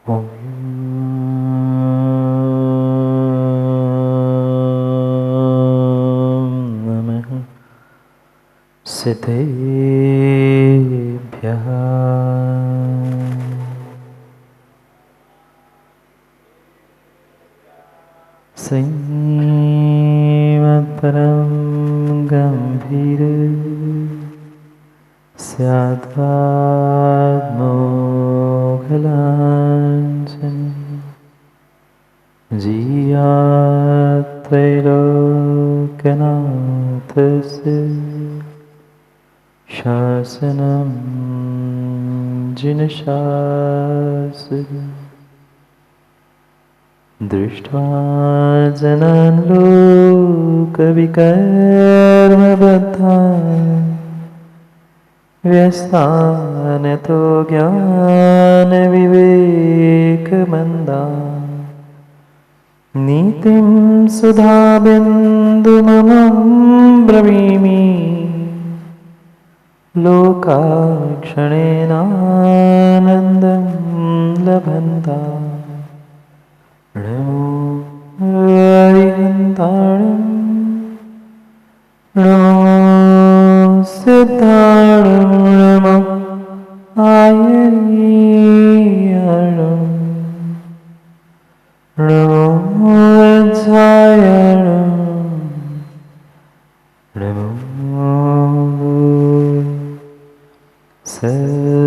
ओम नमः सिद्धेभ्यः। श्रीमत्परं गम्भीर स्याद्वाग्मोघलाञ्छन् जीयात्रैलोक्यनाथस्य शासनं जिनशासनं दृष्ट्वा जनान् लोकविकर्मबद्धान् व्यस्तानतो ज्ञानविवेकमन्दान् नीतिं सुधाबिन्दुममं ब्रवीमि लोकाक्षणेनानन्दं लभन्ता नमो हरिहन्ताणं नमो सिद्धाणं नमो आयर्याणं नमो वज्रायणं नमो सर्वसाहु।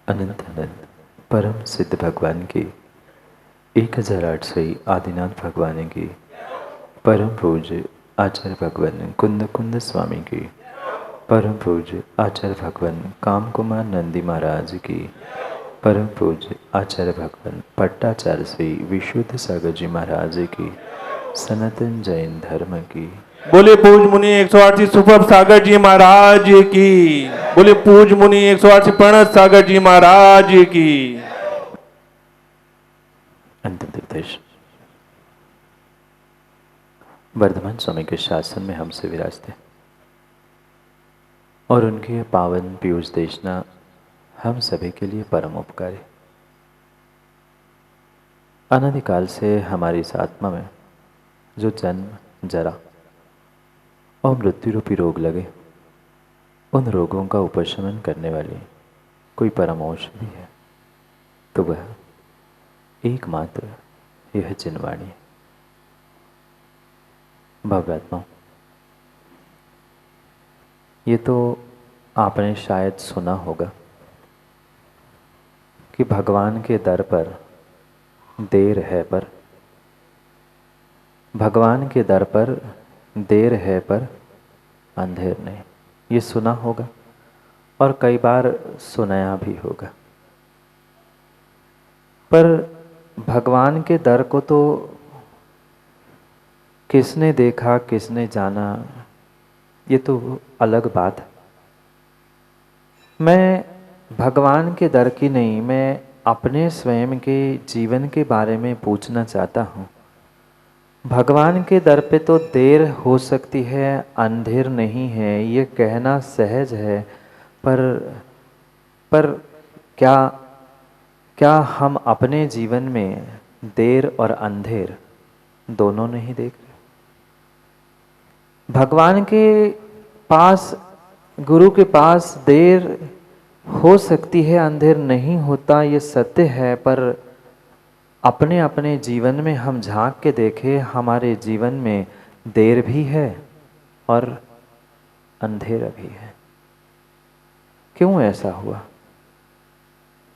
अनंत अनंत परम सिद्ध भगवान की 1800 आदिनाथ भगवान की परम पूज्य आचार्य भगवान कुंद कुंद स्वामी की परम पूज्य आचार्य भगवान काम कुमार नंदी महाराज की परम पूज्य आचार्य भगवान पट्टाचार्य श्री विशुद्ध सागर जी महाराज की सनातन जैन धर्म की बोले पूज मुनि 108 सुप्रभ सागर जी महाराज की। बोले पूज मुनि 108 प्रणत सागर जी महाराज की। अंतिम निर्देश वर्धमान स्वामी के शासन में हमसे विराजते और उनके पावन पीयूष देशना हम सभी के लिए परम उपकारी। अनादिकाल से हमारी इस आत्मा में जो जन्म जरा और मृत्यु रूपी रोग लगे, उन रोगों का उपशमन करने वाली कोई परम औषधि है तो वह एकमात्र यह जिनवाणी है। भव्यात्मा, ये तो आपने शायद सुना होगा कि भगवान के दर पर देर है पर भगवान के दर पर देर है पर अंधेर नहीं। ये सुना होगा और कई बार सुनाया भी होगा। पर भगवान के दर को तो किसने देखा, किसने जाना, ये तो अलग बात है। मैं भगवान के दर की नहीं, मैं अपने स्वयं के जीवन के बारे में पूछना चाहता हूँ। भगवान के दर पे तो देर हो सकती है, अंधेर नहीं है, ये कहना सहज है। पर क्या हम अपने जीवन में देर और अंधेर दोनों नहीं देख रहे? भगवान के पास, गुरु के पास देर हो सकती है, अंधेर नहीं होता, ये सत्य है। पर अपने अपने जीवन में हम झांक के देखें, हमारे जीवन में देर भी है और अंधेरा भी है। क्यों ऐसा हुआ?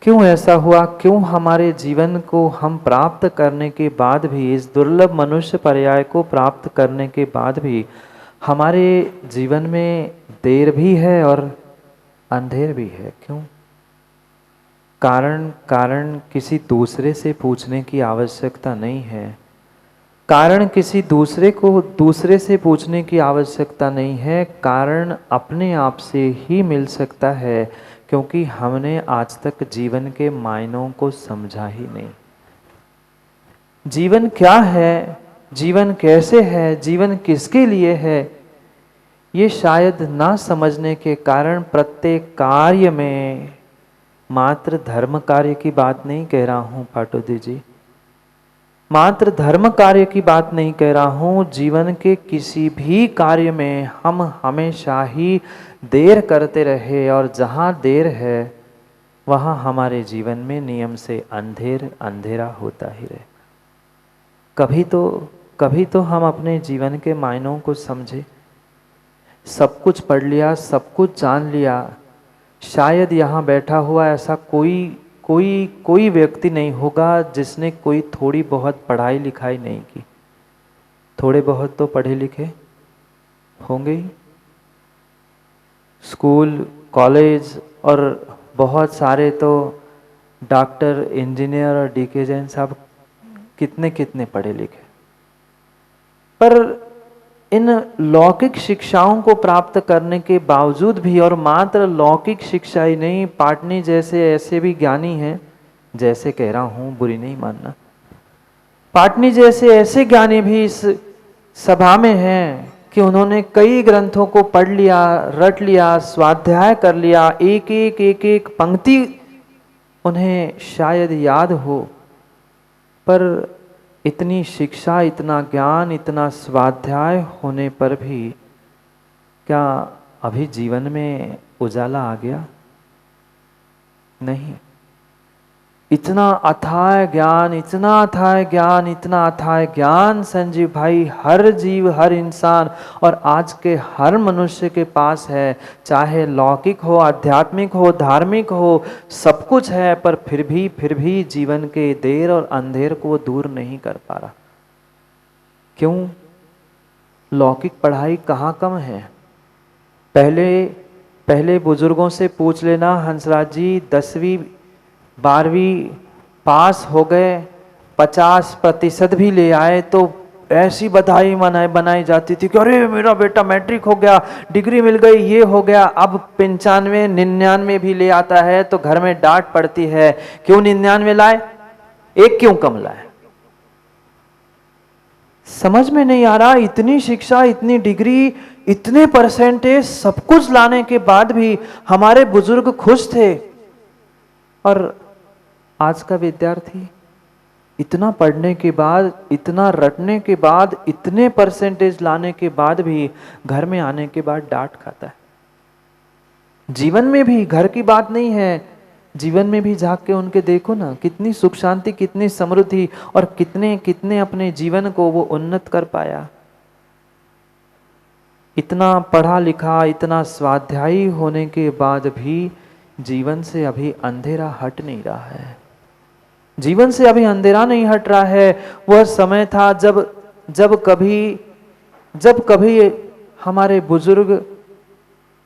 क्यों ऐसा हुआ? क्यों हमारे जीवन को हम प्राप्त करने के बाद भी, इस दुर्लभ मनुष्य पर्याय को प्राप्त करने के बाद भी हमारे जीवन में देर भी है और अंधेर भी है? क्यों? कारण किसी दूसरे से पूछने की आवश्यकता नहीं है। कारण किसी दूसरे से पूछने की आवश्यकता नहीं है। कारण अपने आप से ही मिल सकता है, क्योंकि हमने आज तक जीवन के मायनों को समझा ही नहीं। जीवन क्या है, जीवन कैसे है, जीवन किसके लिए है, ये शायद ना समझने के कारण प्रत्येक कार्य में, मात्र धर्म कार्य की बात नहीं कह रहा हूँ पाटोदी जी, मात्र धर्म कार्य की बात नहीं कह रहा हूँ, जीवन के किसी भी कार्य में हम हमेशा ही देर करते रहे, और जहाँ देर है वहाँ हमारे जीवन में नियम से अंधेरा होता ही रहे। कभी तो हम अपने जीवन के मायनों को समझे। सब कुछ पढ़ लिया, सब कुछ जान लिया, शायद यहाँ बैठा हुआ ऐसा कोई व्यक्ति नहीं होगा जिसने कोई थोड़ी बहुत पढ़ाई लिखाई नहीं की। थोड़े बहुत तो पढ़े लिखे होंगे ही, स्कूल कॉलेज, और बहुत सारे तो डॉक्टर इंजीनियर और डीके जैन साहब कितने कितने पढ़े लिखे। पर इन लौकिक शिक्षाओं को प्राप्त करने के बावजूद भी, और मात्र लौकिक शिक्षा ही नहीं, पाटनी जैसे ऐसे भी ज्ञानी हैं, जैसे कह रहा हूँ बुरी नहीं मानना, पाटनी जैसे ऐसे ज्ञानी भी इस सभा में हैं कि उन्होंने कई ग्रंथों को पढ़ लिया, रट लिया, स्वाध्याय कर लिया, एक पंक्ति उन्हें शायद याद हो, पर इतनी शिक्षा, इतना ज्ञान, इतना स्वाध्याय होने पर भी क्या अभी जीवन में उजाला आ गया? नहीं। इतना अथाह ज्ञान, इतना अथाह ज्ञान, इतना अथाह ज्ञान संजीव भाई हर जीव, हर इंसान और आज के हर मनुष्य के पास है। चाहे लौकिक हो, आध्यात्मिक हो, धार्मिक हो, सब कुछ है, पर फिर भी जीवन के देर और अंधेर को दूर नहीं कर पा रहा। क्यों? लौकिक पढ़ाई कहाँ कम है। पहले बुजुर्गों से पूछ लेना, हंसराज जी 10वीं 12वीं पास हो गए, 50% भी ले आए तो ऐसी बधाई बनाई जाती थी कि अरे मेरा बेटा मैट्रिक हो गया, डिग्री मिल गई, ये हो गया। अब 95 99 भी ले आता है तो घर में डांट पड़ती है, क्यों 99 लाए, एक क्यों कम लाए। समझ में नहीं आ रहा, इतनी शिक्षा, इतनी डिग्री, इतने परसेंटेज, सब कुछ लाने के बाद भी हमारे बुजुर्ग खुश थे, और आज का विद्यार्थी इतना पढ़ने के बाद, इतना रटने के बाद, इतने परसेंटेज लाने के बाद भी घर में आने के बाद डांट खाता है। जीवन में भी, घर की बात नहीं है, जीवन में भी झांक के उनके देखो ना, कितनी सुख शांति, कितनी समृद्धि, और कितने कितने अपने जीवन को वो उन्नत कर पाया। इतना पढ़ा लिखा, इतना स्वाध्यायी होने के बाद भी जीवन से अभी अंधेरा हट नहीं रहा है। जीवन से अभी अंधेरा नहीं हट रहा है। वह समय था जब कभी हमारे बुजुर्ग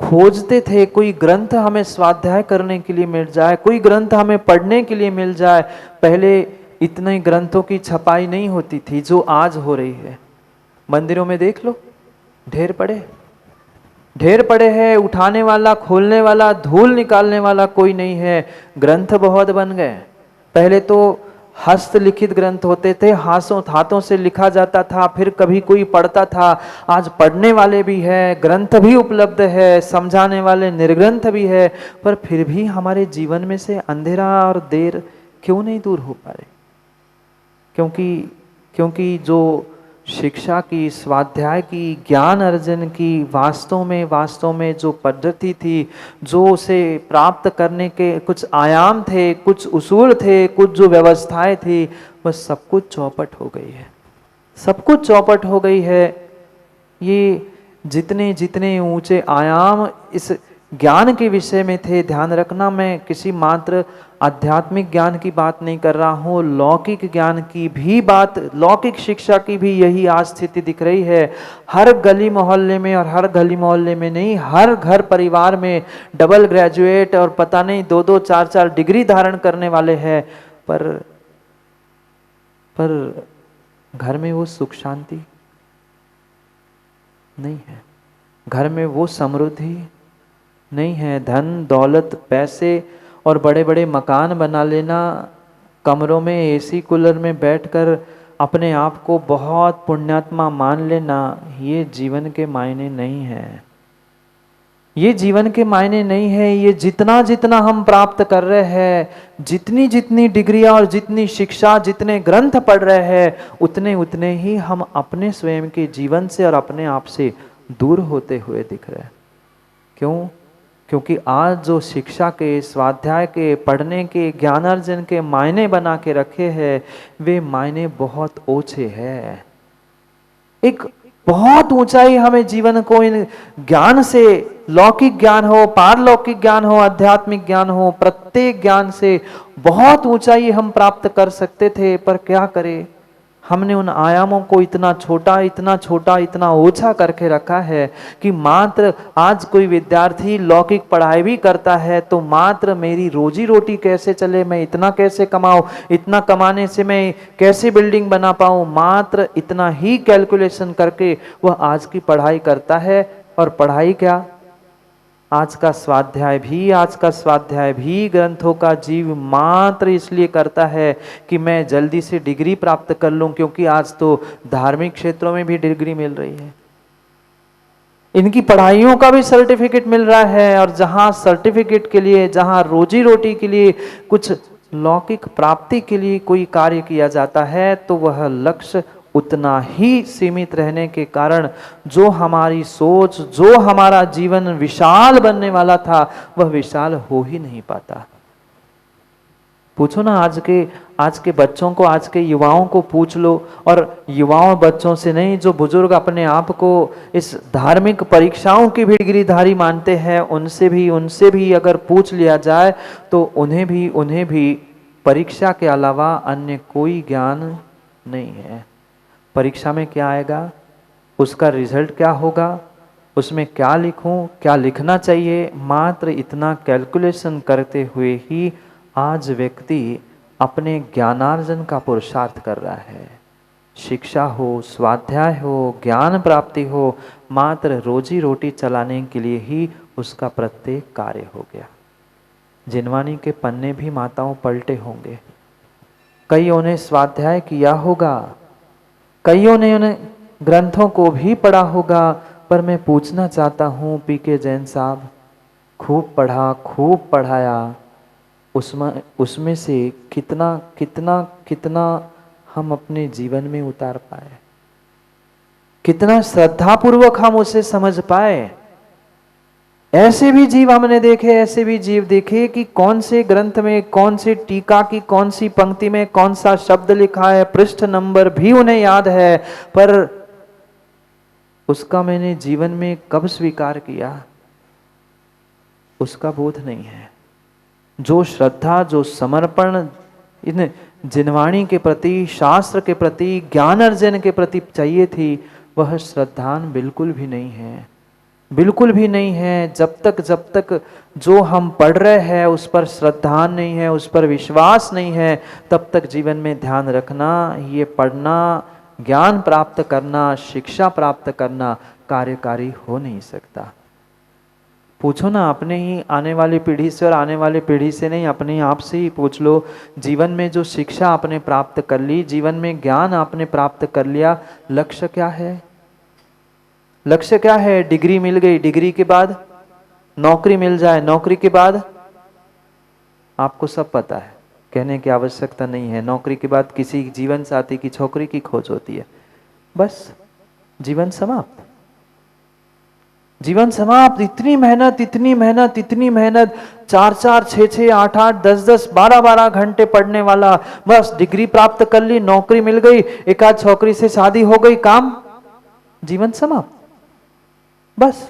खोजते थे, कोई ग्रंथ हमें स्वाध्याय करने के लिए मिल जाए, कोई ग्रंथ हमें पढ़ने के लिए मिल जाए। पहले इतने ग्रंथों की छपाई नहीं होती थी जो आज हो रही है। मंदिरों में देख लो, ढेर पड़े हैं, उठाने वाला, खोलने वाला, धूल निकालने वाला कोई नहीं है। ग्रंथ बहुत बन गए। पहले तो हस्तलिखित ग्रंथ होते थे, हाथों से लिखा जाता था, फिर कभी कोई पढ़ता था। आज पढ़ने वाले भी है, ग्रंथ भी उपलब्ध है, समझाने वाले निर्ग्रंथ भी है, पर फिर भी हमारे जीवन में से अंधेरा और देर क्यों नहीं दूर हो पा रहे? क्योंकि जो शिक्षा की, स्वाध्याय की, ज्ञान अर्जन की वास्तव में जो पद्धति थी, जो उसे प्राप्त करने के कुछ आयाम थे, कुछ उसूल थे, कुछ जो व्यवस्थाएं थी, बस सब कुछ चौपट हो गई है। सब कुछ चौपट हो गई है। ये जितने ऊंचे आयाम इस ज्ञान के विषय में थे, ध्यान रखना, मैं किसी मात्र आध्यात्मिक ज्ञान की बात नहीं कर रहा हूँ, लौकिक ज्ञान की भी बात, लौकिक शिक्षा की भी यही आज स्थिति दिख रही है। हर गली मोहल्ले में, और हर गली मोहल्ले में नहीं, हर घर परिवार में डबल ग्रेजुएट और पता नहीं 2-2 4-4 डिग्री धारण करने वाले हैं, पर घर में वो सुख शांति नहीं है, घर में वो समृद्धि नहीं है। धन दौलत, पैसे और बड़े बड़े मकान बना लेना, कमरों में एसी कूलर में बैठकर अपने आप को बहुत पुण्यात्मा मान लेना, ये जीवन के मायने नहीं है। ये जीवन के मायने नहीं है। ये जितना जितना हम प्राप्त कर रहे हैं, जितनी जितनी डिग्रियां और जितनी शिक्षा, जितने ग्रंथ पढ़ रहे हैं, उतने उतने ही हम अपने स्वयं के जीवन से और अपने आप से दूर होते हुए दिख रहे हैं। क्यों? क्योंकि आज जो शिक्षा के, स्वाध्याय के, पढ़ने के, ज्ञानार्जन के मायने बना के रखे हैं, वे मायने बहुत ओछे हैं। एक बहुत ऊंचाई हमें जीवन को इन ज्ञान से, लौकिक ज्ञान हो, पारलौकिक ज्ञान हो, आध्यात्मिक ज्ञान हो, प्रत्येक ज्ञान से बहुत ऊंचाई हम प्राप्त कर सकते थे। पर क्या करें, हमने उन आयामों को इतना छोटा, इतना छोटा, इतना ओछा करके रखा है कि मात्र आज कोई विद्यार्थी लौकिक पढ़ाई भी करता है तो मात्र मेरी रोजी रोटी कैसे चले, मैं इतना कैसे कमाऊं, इतना कमाने से मैं कैसे बिल्डिंग बना पाऊं, मात्र इतना ही कैलकुलेशन करके वह आज की पढ़ाई करता है। और पढ़ाई क्या, आज का स्वाध्याय भी ग्रंथों का जीव मात्र इसलिए करता है कि मैं जल्दी से डिग्री प्राप्त कर लूं, क्योंकि आज तो धार्मिक क्षेत्रों में भी डिग्री मिल रही है, इनकी पढ़ाइयों का भी सर्टिफिकेट मिल रहा है। और जहां सर्टिफिकेट के लिए, जहां रोजी रोटी के लिए, कुछ लौकिक प्राप्ति के लिए कोई कार्य किया जाता है, तो वह लक्ष्य उतना ही सीमित रहने के कारण जो हमारी सोच, जो हमारा जीवन विशाल बनने वाला था, वह विशाल हो ही नहीं पाता। पूछो ना आज के बच्चों को, आज के युवाओं को पूछ लो, और युवाओं बच्चों से नहीं, जो बुजुर्ग अपने आप को इस धार्मिक परीक्षाओं की भी डिग्रीधारी मानते हैं, उनसे भी अगर पूछ लिया जाए तो उन्हें भी परीक्षा के अलावा अन्य कोई ज्ञान नहीं है। परीक्षा में क्या आएगा, उसका रिजल्ट क्या होगा, उसमें क्या लिखूं, क्या लिखना चाहिए, मात्र इतना कैलकुलेशन करते हुए ही आज व्यक्ति अपने ज्ञानार्जन का पुरुषार्थ कर रहा है। शिक्षा हो, स्वाध्याय हो, ज्ञान प्राप्ति हो, मात्र रोजी रोटी चलाने के लिए ही उसका प्रत्येक कार्य हो गया। जिनवानी के पन्ने भी माताओं पलटे होंगे, कईयों ने स्वाध्याय किया होगा, कईयों ने उन्हें ग्रंथों को भी पढ़ा होगा। पर मैं पूछना चाहता हूँ पीके जैन साहब, खूब पढ़ा, खूब पढ़ाया, उसमें से कितना कितना कितना हम अपने जीवन में उतार पाए, कितना श्रद्धापूर्वक हम उसे समझ पाए। ऐसे भी जीव हमने देखे, ऐसे भी जीव देखे कि कौन से ग्रंथ में, कौन से टीका की कौन सी पंक्ति में कौन सा शब्द लिखा है, पृष्ठ नंबर भी उन्हें याद है, पर उसका मैंने जीवन में कब स्वीकार किया, उसका बोध नहीं है। जो श्रद्धा, जो समर्पण इन जिनवाणी के प्रति, शास्त्र के प्रति, ज्ञान अर्जन के प्रति चाहिए थी, वह श्रद्धान बिल्कुल भी नहीं है, बिल्कुल भी नहीं है। जब तक जो हम पढ़ रहे हैं उस पर श्रद्धा नहीं है, उस पर विश्वास नहीं है, तब तक जीवन में ध्यान रखना, ये पढ़ना, ज्ञान प्राप्त करना, शिक्षा प्राप्त करना कार्यकारी हो नहीं सकता। पूछो ना अपने ही आने वाली पीढ़ी से, और आने वाली पीढ़ी से नहीं, अपने आप से ही पूछ लो, जीवन में जो शिक्षा आपने प्राप्त कर ली, जीवन में ज्ञान आपने प्राप्त कर लिया, लक्ष्य क्या है? लक्ष्य क्या है? डिग्री मिल गई, डिग्री के बाद नौकरी मिल जाए, नौकरी के बाद आपको सब पता है, कहने की आवश्यकता नहीं है। नौकरी के बाद किसी जीवन साथी की, छोकरी की खोज होती है, बस जीवन समाप्त, जीवन समाप्त। इतनी मेहनत, इतनी मेहनत, इतनी मेहनत, 4-4, 6-6, 8-8, 10-10, 12-12 घंटे पढ़ने वाला, बस डिग्री प्राप्त कर ली, नौकरी मिल गई, एक आध छोकरी से शादी हो गई, काम, जीवन समाप्त। बस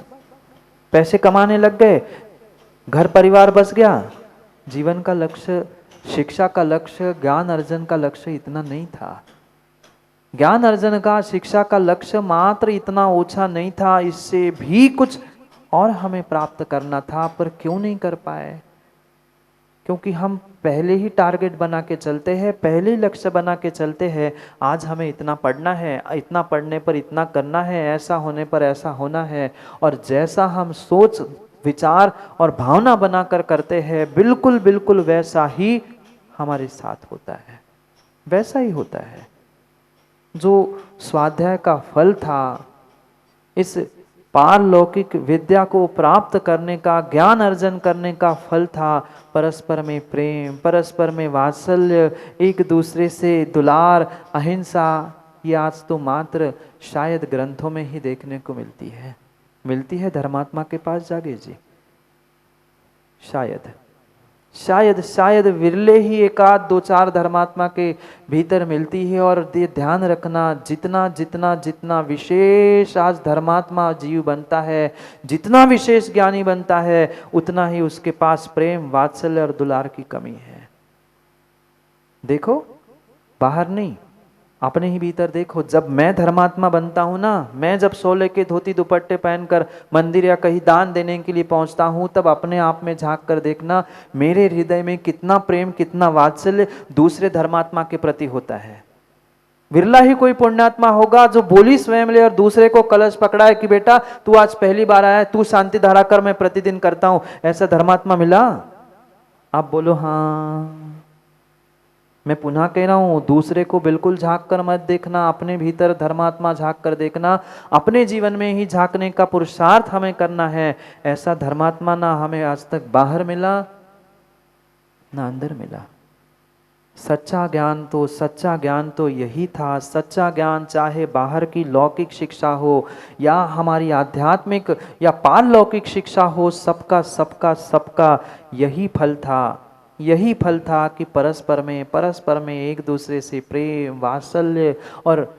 पैसे कमाने लग गए, घर परिवार बस गया। जीवन का लक्ष्य, शिक्षा का लक्ष्य, ज्ञान अर्जन का लक्ष्य इतना नहीं था। ज्ञान अर्जन का, शिक्षा का लक्ष्य मात्र इतना ओछा नहीं था, इससे भी कुछ और हमें प्राप्त करना था, पर क्यों नहीं कर पाए? क्योंकि हम पहले ही टारगेट बना के चलते हैं, पहले ही लक्ष्य बना के चलते हैं। आज हमें इतना पढ़ना है, इतना पढ़ने पर इतना करना है, ऐसा होने पर ऐसा होना है, और जैसा हम सोच, विचार और भावना बनाकर करते हैं, बिल्कुल बिल्कुल वैसा ही हमारे साथ होता है, वैसा ही होता है। जो स्वाध्याय का फल था, इस पारलौकिक विद्या को प्राप्त करने का, ज्ञान अर्जन करने का फल था परस्पर में प्रेम, परस्पर में वात्सल्य, एक दूसरे से दुलार, अहिंसा। ये आज तो मात्र शायद ग्रंथों में ही देखने को मिलती है धर्मात्मा के पास जागे जी। शायद शायद शायद विरले ही एक आध दो चार धर्मात्मा के भीतर मिलती है। और ये ध्यान रखना, जितना जितना जितना विशेष आज धर्मात्मा जीव बनता है, जितना विशेष ज्ञानी बनता है, उतना ही उसके पास प्रेम, वात्सल्य और दुलार की कमी है। देखो, बाहर नहीं, अपने ही भीतर देखो। जब मैं धर्मात्मा बनता हूं ना, मैं जब सोले के धोती दुपट्टे पहनकर मंदिर या कहीं दान देने के लिए पहुंचता हूं, तब अपने आप में झांक कर देखना मेरे हृदय में कितना प्रेम, कितना वात्सल्य दूसरे धर्मात्मा के प्रति होता है। विरला ही कोई पुण्यात्मा होगा जो बोली स्वयं ले और दूसरे को कलश पकड़ाए कि बेटा तू आज पहली बार आया, तू शांति धारा कर, मैं प्रतिदिन करता हूं। ऐसा धर्मात्मा मिला? आप बोलो हाँ। मैं पुनः कह रहा हूं, दूसरे को बिल्कुल झांक कर मत देखना, अपने भीतर धर्मात्मा झांक कर देखना। अपने जीवन में ही झांकने का पुरुषार्थ हमें करना है। ऐसा धर्मात्मा ना हमें आज तक बाहर मिला ना अंदर मिला। सच्चा ज्ञान तो यही था। सच्चा ज्ञान चाहे बाहर की लौकिक शिक्षा हो या हमारी आध्यात्मिक या पारलौकिक शिक्षा हो, सबका यही फल था। यही फल था कि परस्पर में एक दूसरे से प्रेम, वात्सल्य और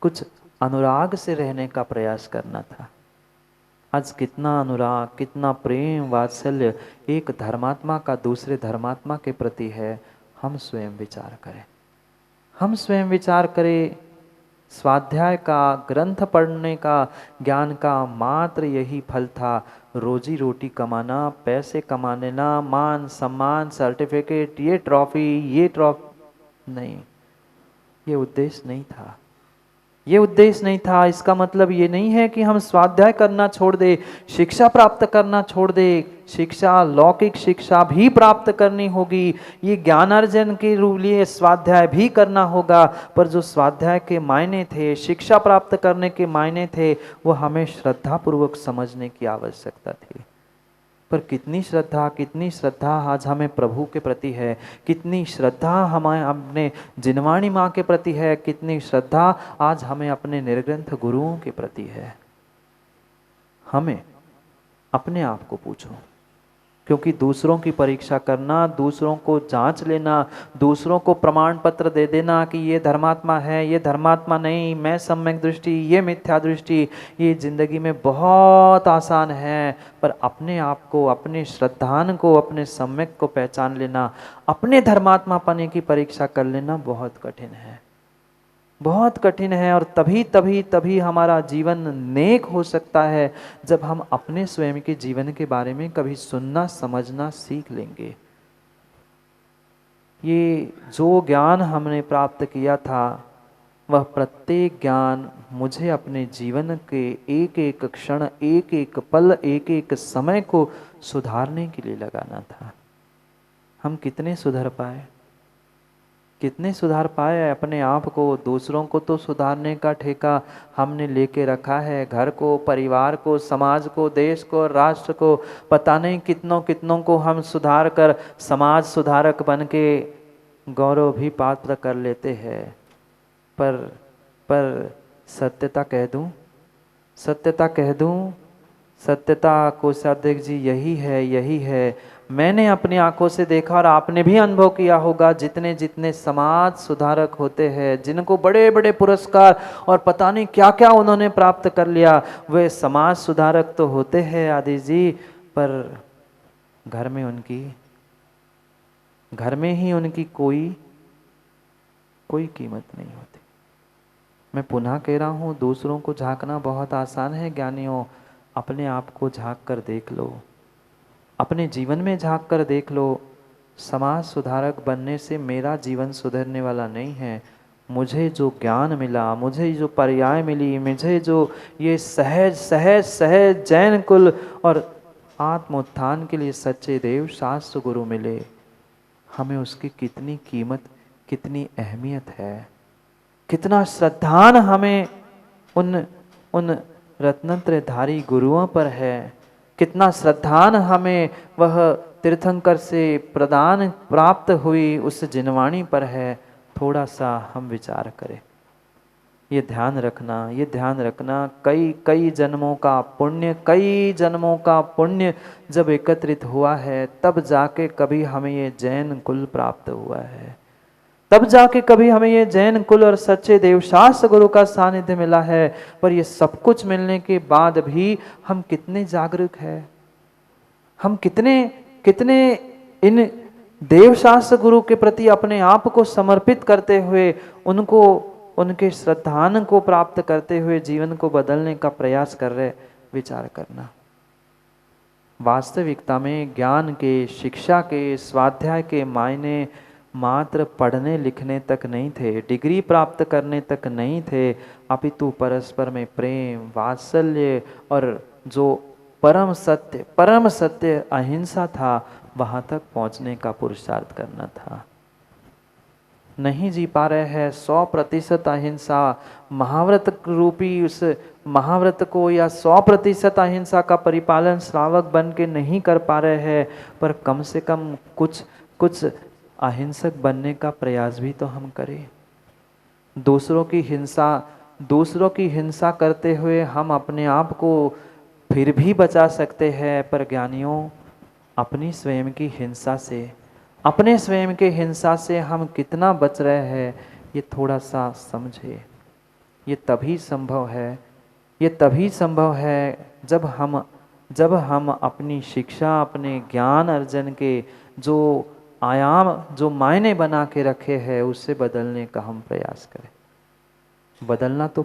कुछ अनुराग से रहने का प्रयास करना था। आज कितना अनुराग, कितना प्रेम, वात्सल्य एक धर्मात्मा का दूसरे धर्मात्मा के प्रति है, हम स्वयं विचार करें। हम स्वयं विचार करें। स्वाध्याय का, ग्रंथ पढ़ने का, ज्ञान का मात्र यही फल था। रोजी रोटी कमाना, पैसे कमा लेना, मान सम्मान, सर्टिफिकेट, ये ट्रॉफी नहीं, ये उद्देश्य नहीं था। ये उद्देश्य नहीं था। इसका मतलब ये नहीं है कि हम स्वाध्याय करना छोड़ दे, शिक्षा प्राप्त करना छोड़ दे। शिक्षा, लौकिक शिक्षा भी प्राप्त करनी होगी, ये ज्ञानार्जन के लिए स्वाध्याय भी करना होगा। पर जो स्वाध्याय के मायने थे, शिक्षा प्राप्त करने के मायने थे, वो हमें श्रद्धा पूर्वक समझने की आवश्यकता थी। पर कितनी श्रद्धा आज हमें प्रभु के प्रति है, कितनी श्रद्धा हमें अपने जिनवाणी माँ के प्रति है, कितनी श्रद्धा आज हमें अपने निर्ग्रंथ गुरुओं के प्रति है। हमें अपने आप को पूछो, क्योंकि दूसरों की परीक्षा करना, दूसरों को जांच लेना, दूसरों को प्रमाण पत्र दे देना कि ये धर्मात्मा है, ये धर्मात्मा नहीं, मैं सम्यक दृष्टि, ये मिथ्या दृष्टि, ये जिंदगी में बहुत आसान है। पर अपने आप को, अपने श्रद्धान को, अपने सम्यक को पहचान लेना, अपने धर्मात्मा पाने की परीक्षा कर लेना बहुत कठिन है, बहुत कठिन है। और तभी हमारा जीवन नेक हो सकता है जब हम अपने स्वयं के जीवन के बारे में कभी सुनना, समझना सीख लेंगे। ये जो ज्ञान हमने प्राप्त किया था, वह प्रत्येक ज्ञान मुझे अपने जीवन के एक एक क्षण, एक एक पल, एक एक समय को सुधारने के लिए लगाना था। हम कितने सुधर पाए अपने आप को? दूसरों को तो सुधारने का ठेका हमने लेके रखा है, घर को, परिवार को, समाज को, देश को, राष्ट्र को, पता नहीं कितनों को हम सुधार कर समाज सुधारक बन के गौरव भी प्राप्त कर लेते हैं। पर सत्यता कोषाध्यक्ष जी यही है। मैंने अपनी आंखों से देखा और आपने भी अनुभव किया होगा, जितने समाज सुधारक होते हैं, जिनको बड़े बड़े पुरस्कार और पता नहीं क्या क्या उन्होंने प्राप्त कर लिया, वे समाज सुधारक तो होते हैं आदि जी, पर घर में ही उनकी कोई कीमत नहीं होती। मैं पुनः कह रहा हूँ, दूसरों को झांकना बहुत आसान है ज्ञानियों, अपने आप को झांक कर देख लो, अपने जीवन में झांक कर देख लो। समाज सुधारक बनने से मेरा जीवन सुधरने वाला नहीं है। मुझे जो ज्ञान मिला, मुझे जो पर्याय मिली, मुझे जो ये सहज जैन कुल और आत्मोत्थान के लिए सच्चे देव शास्त्र गुरु मिले, हमें उसकी कितनी कीमत, कितनी अहमियत है, कितना श्रद्धान हमें उन रत्नत्रयधारी गुरुओं पर है, कितना श्रद्धान हमें वह तीर्थंकर से प्रदान प्राप्त हुई उस जिनवाणी पर है। थोड़ा सा हम विचार करें, ये ध्यान रखना, ये ध्यान रखना, कई कई जन्मों का पुण्य, कई जन्मों का पुण्य जब एकत्रित हुआ है तब जाके कभी हमें ये जैन कुल प्राप्त हुआ है, तब जाके कभी हमें ये जैन कुल और सच्चे देवशास्त्र गुरु का सानिध्य मिला है। पर ये सब कुछ मिलने के बाद भी हम कितने जागरूक हैं, हम कितने कितने इन देवशास्त्र गुरु के प्रति अपने आप को समर्पित करते हुए, उनको उनके श्रद्धान को प्राप्त करते हुए जीवन को बदलने का प्रयास कर रहे। विचार करना, वास्तविकता में ज्ञान के, शिक्षा के, स्वाध्याय के मायने मात्र पढ़ने लिखने तक नहीं थे, डिग्री प्राप्त करने तक नहीं थे, अपितु परस्पर में प्रेम, वात्सल्य और जो परम सत्य अहिंसा था, वहां तक पहुंचने का पुरुषार्थ करना था। नहीं जी पा रहे हैं 100% अहिंसा, महाव्रत रूपी उस महाव्रत को या 100% अहिंसा का परिपालन श्रावक बन के नहीं कर पा रहे हैं, पर कम से कम कुछ अहिंसक बनने का प्रयास भी तो हम करें। दूसरों की हिंसा करते हुए हम अपने आप को फिर भी बचा सकते हैं, पर ज्ञानियों अपनी स्वयं की हिंसा से, अपने स्वयं के हिंसा से हम कितना बच रहे हैं, ये थोड़ा सा समझे। ये तभी संभव है जब हम अपनी शिक्षा, अपने ज्ञान अर्जन के जो आयाम, जो मायने बना के रखे हैं, उससे बदलने का हम प्रयास करें। बदलना तो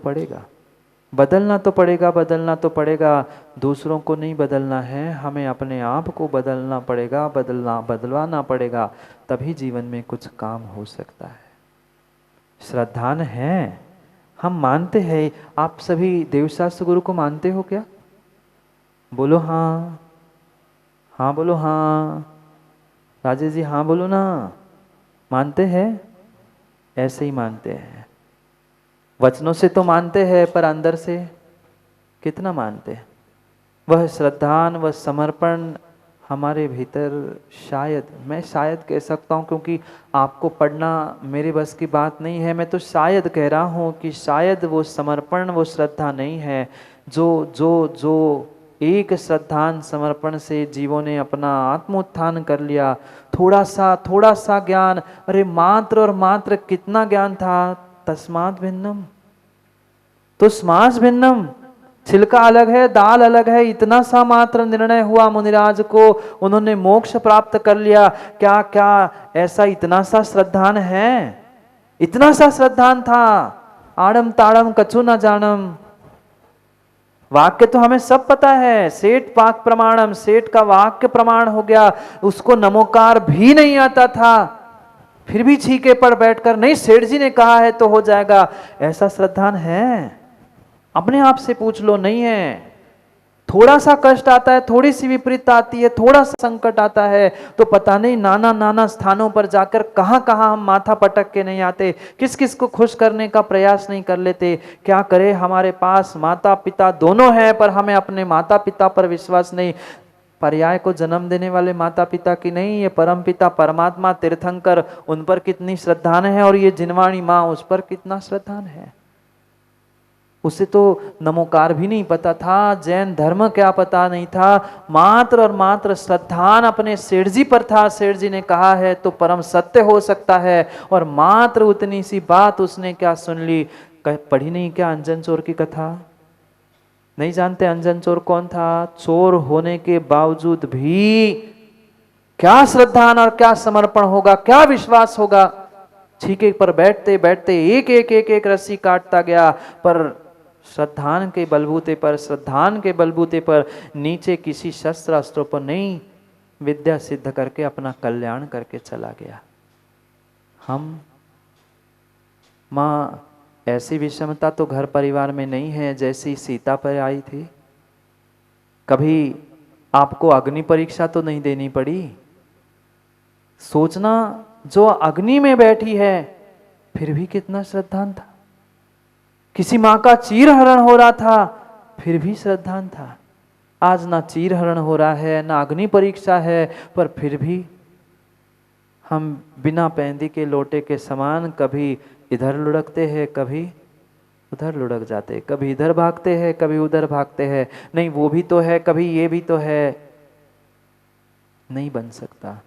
पड़ेगा। दूसरों को नहीं बदलना है, हमें अपने आप को बदलना पड़ेगा, बदलवाना पड़ेगा, तभी जीवन में कुछ काम हो सकता है। श्रद्धान है, हम मानते हैं। आप सभी देवशास्त्र गुरु को मानते हो क्या? बोलो हाँ, हाँ बोलो हाँ। राजेश जी हाँ बोलो ना। मानते हैं? ऐसे ही मानते हैं। वचनों से तो मानते हैं, पर अंदर से कितना मानते हैं? वह श्रद्धान, वह समर्पण हमारे भीतर मैं शायद कह सकता हूँ, क्योंकि आपको पढ़ना मेरे बस की बात नहीं है, मैं तो शायद कह रहा हूँ कि शायद वो समर्पण, वो श्रद्धा नहीं है जो एक श्रद्धान समर्पण से जीवों ने अपना आत्मोत्थान कर लिया। थोड़ा सा ज्ञान, अरे मात्र और मात्र कितना ज्ञान था? तस्मात् भिन्नम तुस्मात् भिन्नम, छिलका अलग है, दाल अलग है, इतना सा मात्र निर्णय हुआ मुनिराज को, उन्होंने मोक्ष प्राप्त कर लिया। क्या ऐसा इतना सा श्रद्धान है? इतना सा श्रद्धान था। आड़म ताड़म कछु न जानम, वाक्य तो हमें सब पता है। सेठ पाक प्रमाणम, सेठ का वाक्य प्रमाण हो गया, उसको नमोकार भी नहीं आता था, फिर भी छीके पर बैठकर नहीं सेठ जी ने कहा है तो हो जाएगा। ऐसा श्रद्धान है? अपने आप से पूछ लो, नहीं है। थोड़ा सा कष्ट आता है, थोड़ी सी विपरीतता आती है, थोड़ा सा संकट आता है, तो पता नहीं नाना स्थानों पर जाकर कहां हम माथा पटक के नहीं आते, किस को खुश करने का प्रयास नहीं कर लेते। क्या करे, हमारे पास माता पिता दोनों हैं, पर हमें अपने माता पिता पर विश्वास नहीं। पर्याय को जन्म देने वाले माता पिता की नहीं, ये परम पिता परमात्मा तीर्थंकर, उन पर कितनी श्रद्धान है, और ये जिनवाणी माँ, उस पर कितना श्रद्धान है। उसे तो नमोकार भी नहीं पता था, जैन धर्म क्या पता नहीं था, मात्र और मात्र श्रद्धान अपने सेठ जी पर था। सेठ जी ने कहा है तो परम सत्य हो सकता है, और मात्र उतनी सी बात उसने क्या सुन ली। पढ़ी नहीं क्या अंजन चोर की कथा? नहीं जानते अंजन चोर कौन था? चोर होने के बावजूद भी क्या श्रद्धान और क्या समर्पण होगा, क्या विश्वास होगा। छीके पर बैठते बैठते एक रस्सी काटता गया, पर श्रद्धान के बलबूते पर नीचे किसी शस्त्र अस्त्रों पर नहीं, विद्या सिद्ध करके अपना कल्याण करके चला गया। हम माँ, ऐसी विषमता तो घर परिवार में नहीं है जैसी सीता पर आई थी। कभी आपको अग्नि परीक्षा तो नहीं देनी पड़ी। सोचना, जो अग्नि में बैठी है फिर भी कितना श्रद्धान था। किसी माँ का चीर हरण हो रहा था, फिर भी श्रद्धान था। आज ना चीरहरण हो रहा है, ना अग्नि परीक्षा है, पर फिर भी हम बिना पैंदी के लोटे के समान कभी इधर लुढ़कते हैं, कभी उधर लुढ़क जाते, कभी इधर भागते हैं, कभी उधर भागते हैं। नहीं वो भी तो है, कभी ये भी तो है। नहीं बन सकता,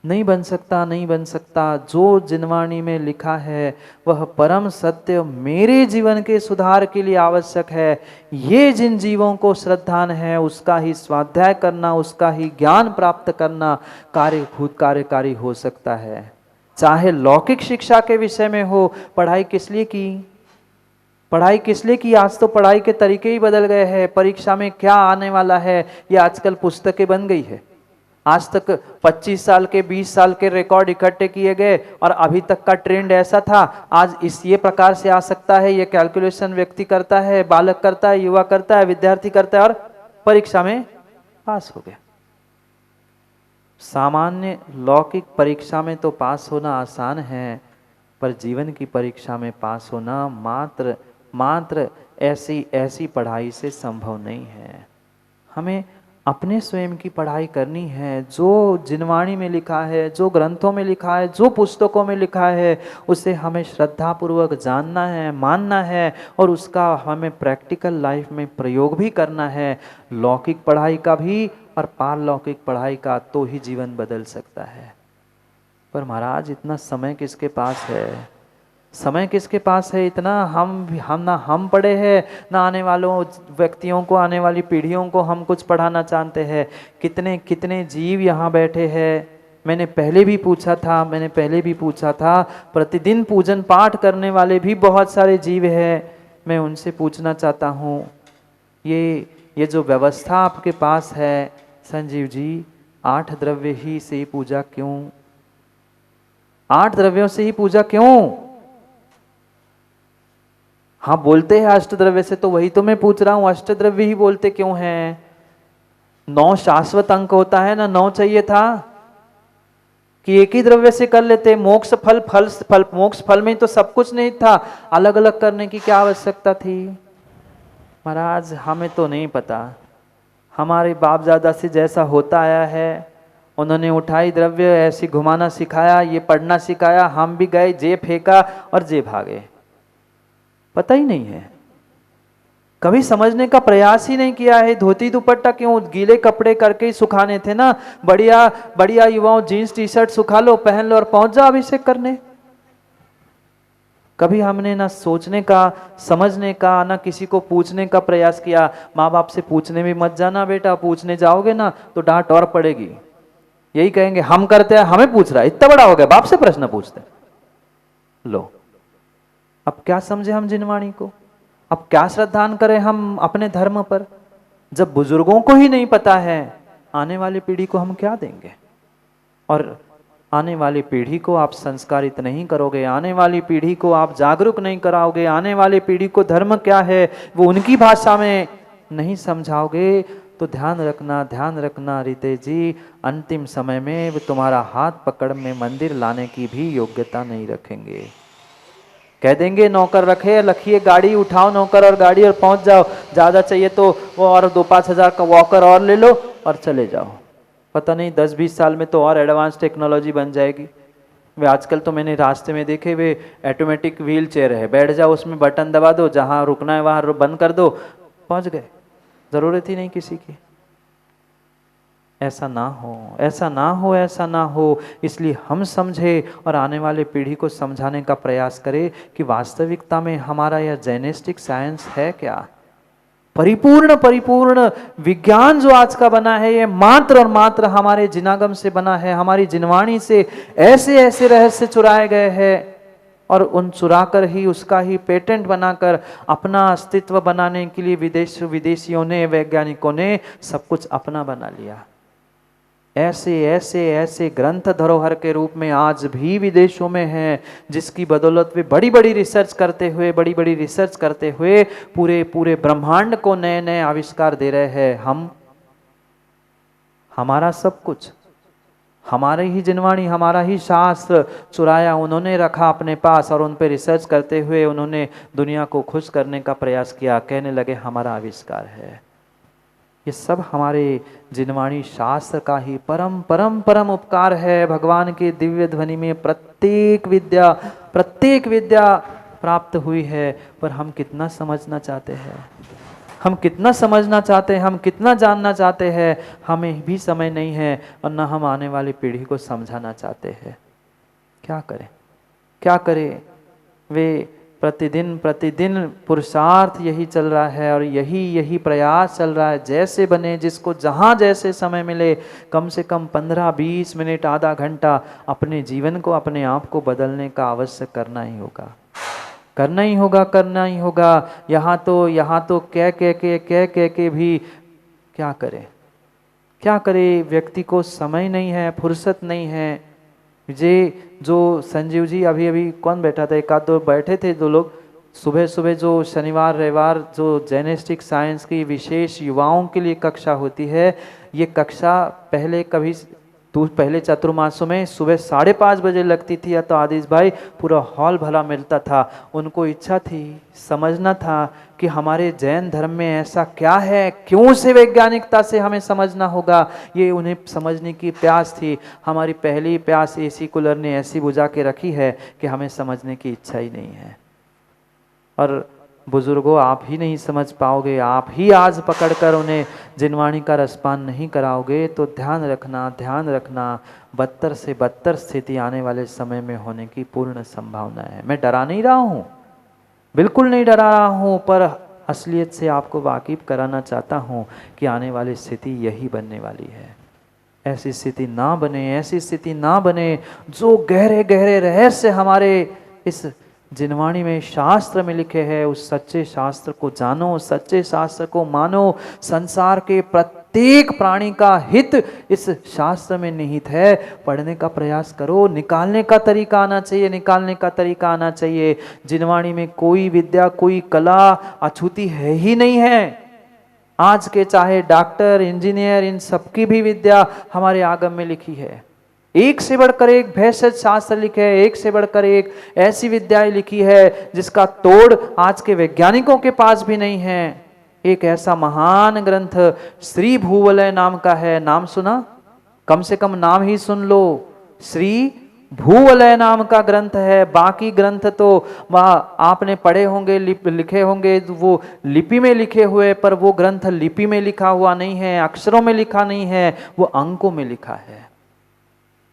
नहीं बन सकता, नहीं बन सकता। जो जिनवाणी में लिखा है वह परम सत्य मेरे जीवन के सुधार के लिए आवश्यक है। ये जिन जीवों को श्रद्धान है उसका ही स्वाध्याय करना, उसका ही ज्ञान प्राप्त करना कार्य खुद कार्यकारी हो सकता है। चाहे लौकिक शिक्षा के विषय में हो, पढ़ाई किस लिए की, पढ़ाई किस लिए की? आज तो पढ़ाई के तरीके ही बदल गए हैं। परीक्षा में क्या आने वाला है ये आजकल पुस्तकें बन गई है। आज तक 25 साल के 20 साल के रिकॉर्ड इकट्ठे किए गए और अभी तक का ट्रेंड ऐसा था, आज इस ये प्रकार से आ सकता है। ये कैलकुलेशन व्यक्ति करता है, बालक करता है, युवा करता है, विद्यार्थी करता है और परीक्षा में पास हो गया। सामान्य लौकिक परीक्षा में तो पास होना आसान है, पर जीवन की परीक्षा में पास होना मात्र ऐसी पढ़ाई से संभव नहीं है। हमें अपने स्वयं की पढ़ाई करनी है। जो जिनवाणी में लिखा है, जो ग्रंथों में लिखा है, जो पुस्तकों में लिखा है, उसे हमें श्रद्धापूर्वक जानना है, मानना है और उसका हमें प्रैक्टिकल लाइफ में प्रयोग भी करना है। लौकिक पढ़ाई का भी और पारलौकिक पढ़ाई का, तो ही जीवन बदल सकता है। पर महाराज इतना समय किसके पास है? समय किसके पास है इतना? हम पढ़े हैं, ना आने वालों व्यक्तियों को, आने वाली पीढ़ियों को हम कुछ पढ़ाना चाहते हैं। कितने कितने जीव यहाँ बैठे हैं। मैंने पहले भी पूछा था, प्रतिदिन पूजन पाठ करने वाले भी बहुत सारे जीव हैं। मैं उनसे पूछना चाहता हूँ, ये जो व्यवस्था आपके पास है संजीव जी, 8 द्रव्य ही से ही पूजा क्यों? 8 द्रव्यों से ही पूजा क्यों? हाँ बोलते हैं अष्टद्रव्य से, तो वही तो मैं पूछ रहा हूं, अष्टद्रव्य ही बोलते क्यों हैं? 9 शाश्वत अंक होता है ना, 9 चाहिए था कि एक ही द्रव्य से कर लेते। मोक्ष फल में तो सब कुछ नहीं था, अलग अलग करने की क्या आवश्यकता थी? महाराज हमें तो नहीं पता। हमारे बाप दादा से जैसा होता आया है, उन्होंने उठाई द्रव्य ऐसी घुमाना सिखाया, ये पढ़ना सिखाया, हम भी गए, जे फेंका और जे भागे। पता ही नहीं है, कभी समझने का प्रयास ही नहीं किया है। धोती दुपट्टा क्यों, गीले कपड़े करके ही सुखाने थे ना। बढ़िया बढ़िया युवाओं जीन्स टी शर्ट सुखा लो, पहन लो और पहुंच जाओ अभिषेक करने। कभी हमने ना सोचने का, समझने का, ना किसी को पूछने का प्रयास किया। माँ बाप से पूछने भी मत जाना बेटा, पूछने जाओगे ना तो डांट और पड़ेगी। यही कहेंगे हम करते हैं, हमें पूछ रहा है, इतना बड़ा हो गया बाप से प्रश्न पूछते। लो अब क्या समझे हम जिनवाणी को? अब क्या श्रद्धान करें हम अपने धर्म पर? जब बुजुर्गों को ही नहीं पता है, आने वाली पीढ़ी को हम क्या देंगे? और आने वाली पीढ़ी को आप संस्कारित नहीं करोगे, आने वाली पीढ़ी को आप जागरूक नहीं कराओगे, आने वाली पीढ़ी को धर्म क्या है वो उनकी भाषा में नहीं समझाओगे, तो ध्यान रखना रिते जी, अंतिम समय में वो तुम्हारा हाथ पकड़ में मंदिर लाने की भी योग्यता नहीं रखेंगे। कह देंगे नौकर रखिए गाड़ी, उठाओ नौकर और गाड़ी और पहुंच जाओ। ज़्यादा चाहिए तो वो और 2-5 हज़ार का वॉकर और ले लो और चले जाओ। पता नहीं 10-20 साल में तो और एडवांस टेक्नोलॉजी बन जाएगी। वे आजकल तो मैंने रास्ते में देखे, वे ऑटोमेटिक व्हील चेयर है, बैठ जाओ उसमें, बटन दबा दो, जहाँ रुकना है वहाँ बंद कर दो, पहुँच गए, ज़रूरत ही नहीं किसी की। ऐसा ना हो। इसलिए हम समझे और आने वाले पीढ़ी को समझाने का प्रयास करें कि वास्तविकता में हमारा यह जेनेटिक साइंस है क्या? परिपूर्ण विज्ञान जो आज का बना है, ये मात्र और मात्र हमारे जिनागम से बना है, हमारी जिनवाणी से ऐसे रहस्य चुराए गए हैं और उन चुराकर ही उसका ही पेटेंट बनाकर अपना अस्तित्व बनाने के लिए विदेशियों ने, वैज्ञानिकों ने सब कुछ अपना बना लिया। ऐसे ग्रंथ धरोहर के रूप में आज भी विदेशों में हैं, जिसकी बदौलत वे बड़ी रिसर्च करते हुए पूरे ब्रह्मांड को नए आविष्कार दे रहे हैं। हमारा सब कुछ, हमारे ही जिनवाणी, हमारा ही शास्त्र चुराया, उन्होंने रखा अपने पास और उन पे रिसर्च करते हुए उन्होंने दुनिया को खुश करने का प्रयास किया। कहने लगे हमारा आविष्कार है। ये सब हमारे जिनवाणी शास्त्र का ही परम परम परम उपकार है। भगवान के दिव्य ध्वनि में प्रत्येक विद्या प्राप्त हुई है, पर हम कितना समझना चाहते हैं, हम कितना समझना चाहते हैं, हम कितना जानना चाहते हैं, हमें भी समय नहीं है और न हम आने वाली पीढ़ी को समझाना चाहते हैं। क्या करें, क्या करें। वे प्रतिदिन पुरुषार्थ यही चल रहा है और यही प्रयास चल रहा है, जैसे बने, जिसको जहाँ जैसे समय मिले, कम से कम 15-20 मिनट, आधा घंटा अपने जीवन को, अपने आप को बदलने का अवश्य करना ही होगा, करना ही होगा। यहाँ तो कह के भी क्या करे। व्यक्ति को समय नहीं है, फुर्सत नहीं है। जो संजीव जी अभी कौन बैठा था, एक आध दो बैठे थे, दो लोग सुबह जो शनिवार रविवार जो जेनेस्टिक साइंस की विशेष युवाओं के लिए कक्षा होती है, ये कक्षा पहले चतुर्मासों में सुबह 5:30 बजे लगती थी, या तो आदिश भाई पूरा हॉल भला मिलता था। उनको इच्छा थी, समझना था कि हमारे जैन धर्म में ऐसा क्या है, क्यों से वैज्ञानिकता से हमें समझना होगा, ये उन्हें समझने की प्यास थी। हमारी पहली प्यास एसी कूलर ने ऐसी बुझा के रखी है कि हमें समझने की इच्छा ही नहीं है। और बुजुर्गों, आप ही नहीं समझ पाओगे, आप ही आज पकड़कर उन्हें जिनवाणी का रसपान नहीं कराओगे तो ध्यान रखना, बदतर से बदतर स्थिति आने वाले समय में होने की पूर्ण संभावना है। मैं डरा नहीं रहा हूँ, बिल्कुल नहीं डरा रहा हूँ, पर असलियत से आपको वाकिफ कराना चाहता हूँ कि आने वाली स्थिति यही बनने वाली है। ऐसी स्थिति ना बने जो गहरे गहरे रहस्य हमारे इस जिनवाणी में शास्त्र में लिखे हैं, उस सच्चे शास्त्र को जानो, सच्चे शास्त्र को मानो। संसार के प्रत्येक प्राणी का हित इस शास्त्र में निहित है। पढ़ने का प्रयास करो, निकालने का तरीका आना चाहिए। जिनवाणी में कोई विद्या, कोई कला अछूती है ही नहीं है। आज के चाहे डॉक्टर, इंजीनियर, इन सबकी भी विद्या हमारे आगम में लिखी है। एक से बढ़कर एक भेषज शास्त्र लिखे है, एक से बढ़कर एक ऐसी विद्याएं लिखी है जिसका तोड़ आज के वैज्ञानिकों के पास भी नहीं है। एक ऐसा महान ग्रंथ श्री भूवलय नाम का है, नाम सुना? कम से कम नाम ही सुन लो। श्री भूवलय नाम का ग्रंथ है। बाकी ग्रंथ तो आपने पढ़े होंगे, लिखे होंगे, वो लिपि में लिखे हुए, पर वो ग्रंथ लिपि में लिखा हुआ नहीं है, अक्षरों में लिखा नहीं है, वो अंकों में लिखा है।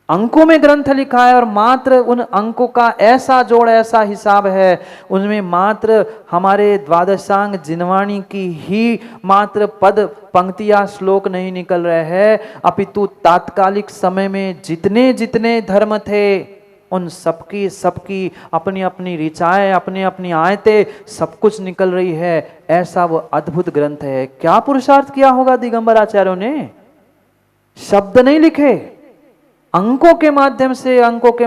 अंकों में ग्रंथ लिखा है और मात्र उन अंकों का ऐसा जोड़, ऐसा हिसाब है, उनमें मात्र हमारे द्वादशांग जिनवाणी की ही मात्र पद, पंक्तियां, श्लोक नहीं निकल रहे हैं, अपितु तात्कालिक समय में जितने जितने धर्म थे उन सबकी अपनी अपनी ऋचाएं, अपनी अपनी आयतें, सब कुछ निकल रही है। ऐसा वो अद्भुत ग्रंथ है। क्या पुरुषार्थ किया होगा दिगंबर आचार्यों ने? शब्द नहीं लिखे, अंकों के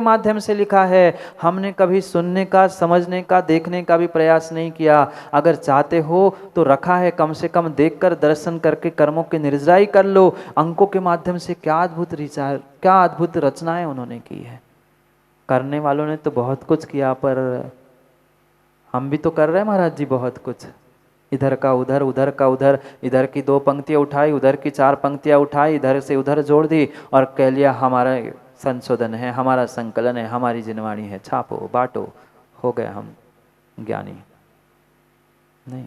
माध्यम से लिखा है। हमने कभी सुनने का, समझने का, देखने का भी प्रयास नहीं किया। अगर चाहते हो तो रखा है, कम से कम देखकर, दर्शन करके कर्मों की निर्जराई कर लो। अंकों के माध्यम से क्या अद्भुत विचार, क्या अद्भुत रचनाएं उन्होंने की है। करने वालों ने तो बहुत कुछ किया, पर हम भी तो कर रहे हैं महाराज जी बहुत कुछ। इधर का उधर, उधर का उधर, इधर की 2 पंक्तियां उठाई, उधर की 4 पंक्तियां उठाई, इधर से उधर जोड़ दी और कह लिया हमारा संशोधन है, हमारा संकलन है, हमारी जिनवाणी है, छापो बांटो, हो गए हम ज्ञानी। नहीं,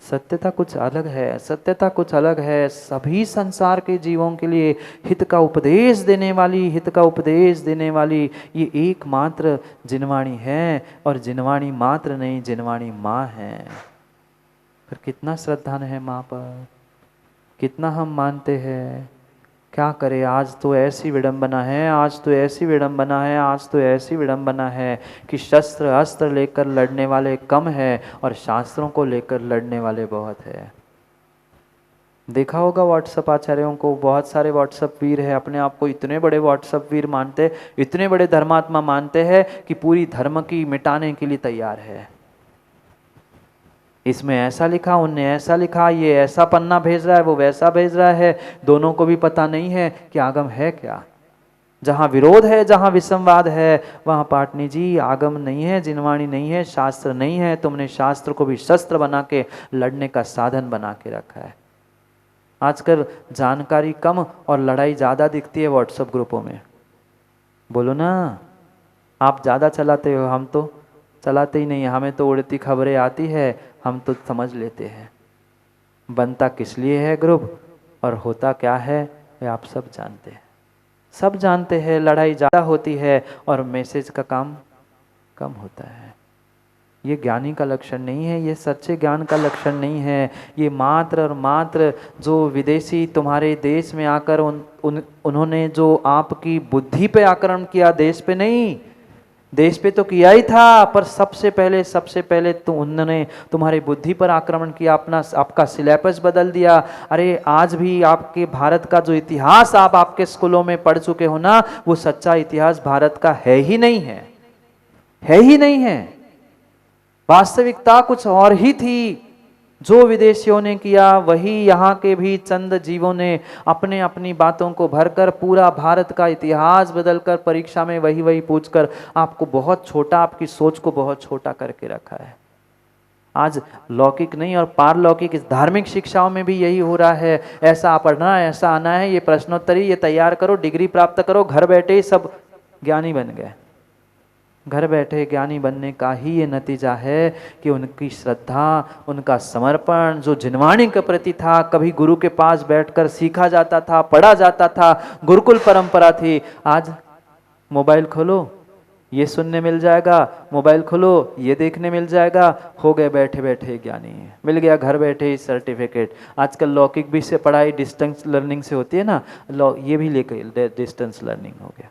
सत्यता कुछ अलग है। सभी संसार के जीवों के लिए हित का उपदेश देने वाली ये एकमात्र जिनवाणी है। और जिनवाणी मात्र नहीं, जिनवाणी माँ है। पर कितना श्रद्धा है माँ पर, कितना हम मानते हैं। क्या करें, आज तो ऐसी विडंबना है कि शस्त्र अस्त्र लेकर लड़ने वाले कम है और शास्त्रों को लेकर लड़ने वाले बहुत है। देखा होगा व्हाट्सएप आचार्यों को, बहुत सारे व्हाट्सएप वीर है, अपने आप को इतने बड़े व्हाट्सएप वीर मानते, इतने बड़े धर्मात्मा मानते हैं कि पूरी धर्म की मिटाने के लिए तैयार है। इसमें ऐसा लिखा, उनने ऐसा लिखा, ये ऐसा पन्ना भेज रहा है, वो वैसा भेज रहा है। दोनों को भी पता नहीं है कि आगम है क्या। जहाँ विरोध है, जहाँ विसंवाद है, वहाँ पाटनी जी आगम नहीं है, जिनवाणी नहीं है, शास्त्र नहीं है। तुमने शास्त्र को भी शस्त्र बना के लड़ने का साधन बना के रखा है। आजकल जानकारी कम और लड़ाई ज़्यादा दिखती है व्हाट्सएप ग्रुपों में। बोलो ना, आप ज़्यादा चलाते हो, हम तो चलाते ही नहीं। हमें तो उड़ती खबरें आती है, हम तो समझ लेते हैं। बनता किस लिए है ग्रुप और होता क्या है ये आप सब जानते हैं। सब जानते हैं लड़ाई ज़्यादा होती है और मैसेज का काम कम होता है। ये ज्ञानी का लक्षण नहीं है, ये सच्चे ज्ञान का लक्षण नहीं है। ये मात्र और मात्र जो विदेशी तुम्हारे देश में आकर उन्होंने जो आपकी बुद्धि पे आक्रमण किया, देश पे नहीं, देश पे तो किया ही था, पर सबसे पहले तो उन्होंने तुम्हारी बुद्धि पर आक्रमण किया, आपका सिलेबस बदल दिया। अरे आज भी आपके भारत का जो इतिहास आप आपके स्कूलों में पढ़ चुके हो ना, वो सच्चा इतिहास भारत का है ही नहीं है, है ही नहीं है। वास्तविकता कुछ और ही थी। जो विदेशियों ने किया वही यहाँ के भी चंद जीवों ने अपने अपनी बातों को भरकर पूरा भारत का इतिहास बदलकर परीक्षा में वही वही पूछकर आपको बहुत छोटा, आपकी सोच को बहुत छोटा करके रखा है। आज लौकिक नहीं और पारलौकिक इस धार्मिक शिक्षाओं में भी यही हो रहा है। ऐसा पढ़ना है, ऐसा आना है, ये प्रश्नोत्तरी ये तैयार करो, डिग्री प्राप्त करो, घर बैठे ही सब ज्ञानी बन गए। घर बैठे ज्ञानी बनने का ही ये नतीजा है कि उनकी श्रद्धा, उनका समर्पण जो जिनवाणी के प्रति था, कभी गुरु के पास बैठकर सीखा जाता था, पढ़ा जाता था, गुरुकुल परंपरा थी। आज मोबाइल खोलो ये सुनने मिल जाएगा, मोबाइल खोलो ये देखने मिल जाएगा, हो गए बैठे बैठे ज्ञानी, मिल गया घर बैठे ही सर्टिफिकेट। आजकल लौकिक भी से पढ़ाई डिस्टेंस लर्निंग से होती है ना, ये भी लेकर डिस्टेंस लर्निंग हो गया।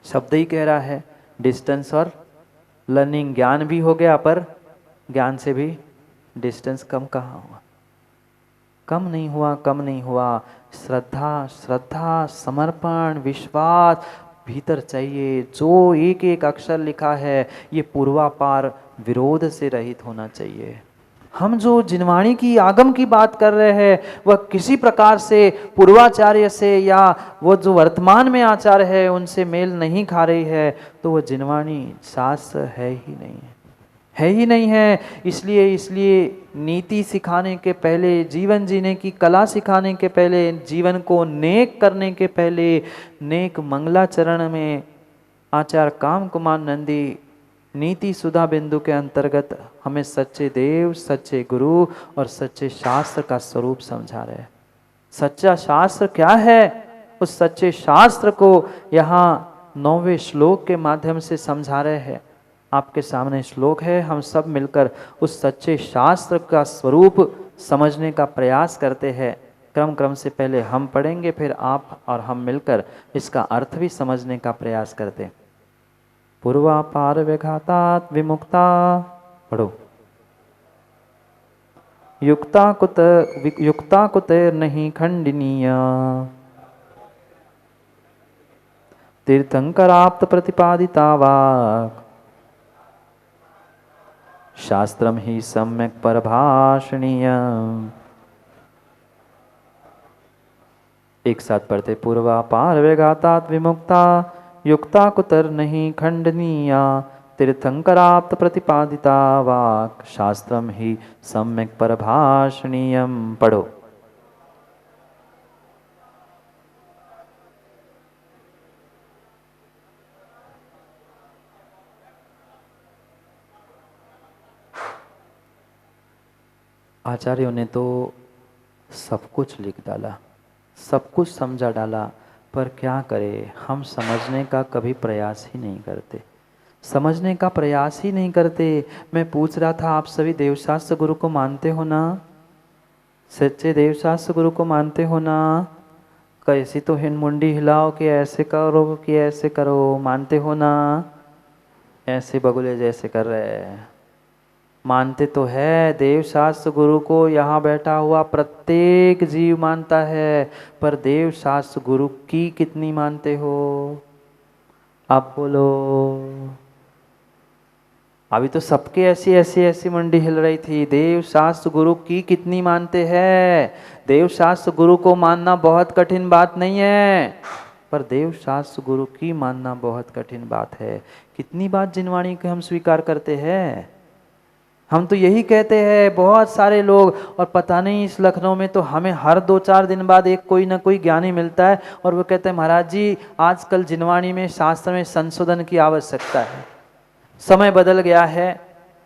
शब्द ही कह रहा है डिस्टेंस और लर्निंग। ज्ञान भी हो गया पर ज्ञान से भी डिस्टेंस कम कहाँ हुआ, कम नहीं हुआ, कम नहीं हुआ। श्रद्धा, समर्पण, विश्वास भीतर चाहिए। जो एक एक अक्षर लिखा है ये पूर्वापार विरोध से रहित होना चाहिए। हम जो जिनवाणी की आगम की बात कर रहे हैं वह किसी प्रकार से पूर्वाचार्य से या वो जो वर्तमान में आचार्य है उनसे मेल नहीं खा रही है, तो वह जिनवाणी शास्त्र है ही नहीं है, है ही नहीं है। इसलिए नीति सिखाने के पहले, जीवन जीने की कला सिखाने के पहले, जीवन को नेक करने के पहले, नेक मंगलाचरण में आचार्य काम कुमार नंदी नीति सुधा बिंदु के अंतर्गत हमें सच्चे देव, सच्चे गुरु और सच्चे शास्त्र का स्वरूप समझा रहे हैं। सच्चा शास्त्र क्या है, उस सच्चे शास्त्र को यहाँ 9वें श्लोक के माध्यम से समझा रहे हैं। आपके सामने श्लोक है, हम सब मिलकर उस सच्चे शास्त्र का स्वरूप समझने का प्रयास करते हैं। क्रम से पहले हम पढ़ेंगे, फिर आप और हम मिलकर इसका अर्थ भी समझने का प्रयास करते हैं। पूर्वापार विघातात विमुक्ता, पढ़ो। युक्ता कुत नहीं खंडनीय, तीर्थंकराप्त प्रतिपादिता वाक्, शास्त्रम ही सम्यक परभाषणीय। एक साथ पढ़ते। पूर्वापार विघातात विमुक्ता, युक्ता कुतर नहीं खंडनीया, तीर्थंकराप्त प्रतिपादिता वाक्, शास्त्रम ही सम्यक परभाषणीयम। पढ़ो। आचार्यों ने तो सब कुछ लिख डाला, सब कुछ समझा डाला, पर क्या करें, हम समझने का कभी प्रयास ही नहीं करते, समझने का प्रयास ही नहीं करते। मैं पूछ रहा था, आप सभी देवशास्त्र गुरु को मानते हो ना? सच्चे देवशास्त्र गुरु को मानते हो ना? कैसी तो मुंडी हिलाओ कि ऐसे करो कि ऐसे करो, मानते हो ना? ऐसे बगुले जैसे कर रहे हैं। मानते तो है देव शास्त्र गुरु को, यहाँ बैठा हुआ प्रत्येक जीव मानता है, पर देव शास्त्र गुरु की कितनी मानते हो आप बोलो? अभी तो सबके ऐसी मंडी हिल रही थी। देव शास्त्र गुरु की कितनी मानते हैं? देव शास्त्र गुरु को मानना बहुत कठिन बात नहीं है। पर देव शास्त्र गुरु की मानना बहुत कठिन बात है। कितनी बात जिनवाणी को हम स्वीकार करते हैं। हम तो यही कहते हैं बहुत सारे लोग, और पता नहीं इस लखनऊ में तो हमें हर 2-4 दिन बाद एक कोई ना कोई ज्ञानी मिलता है और वो कहते हैं महाराज जी आजकल जिनवाणी में शास्त्र में संशोधन की आवश्यकता है, समय बदल गया है,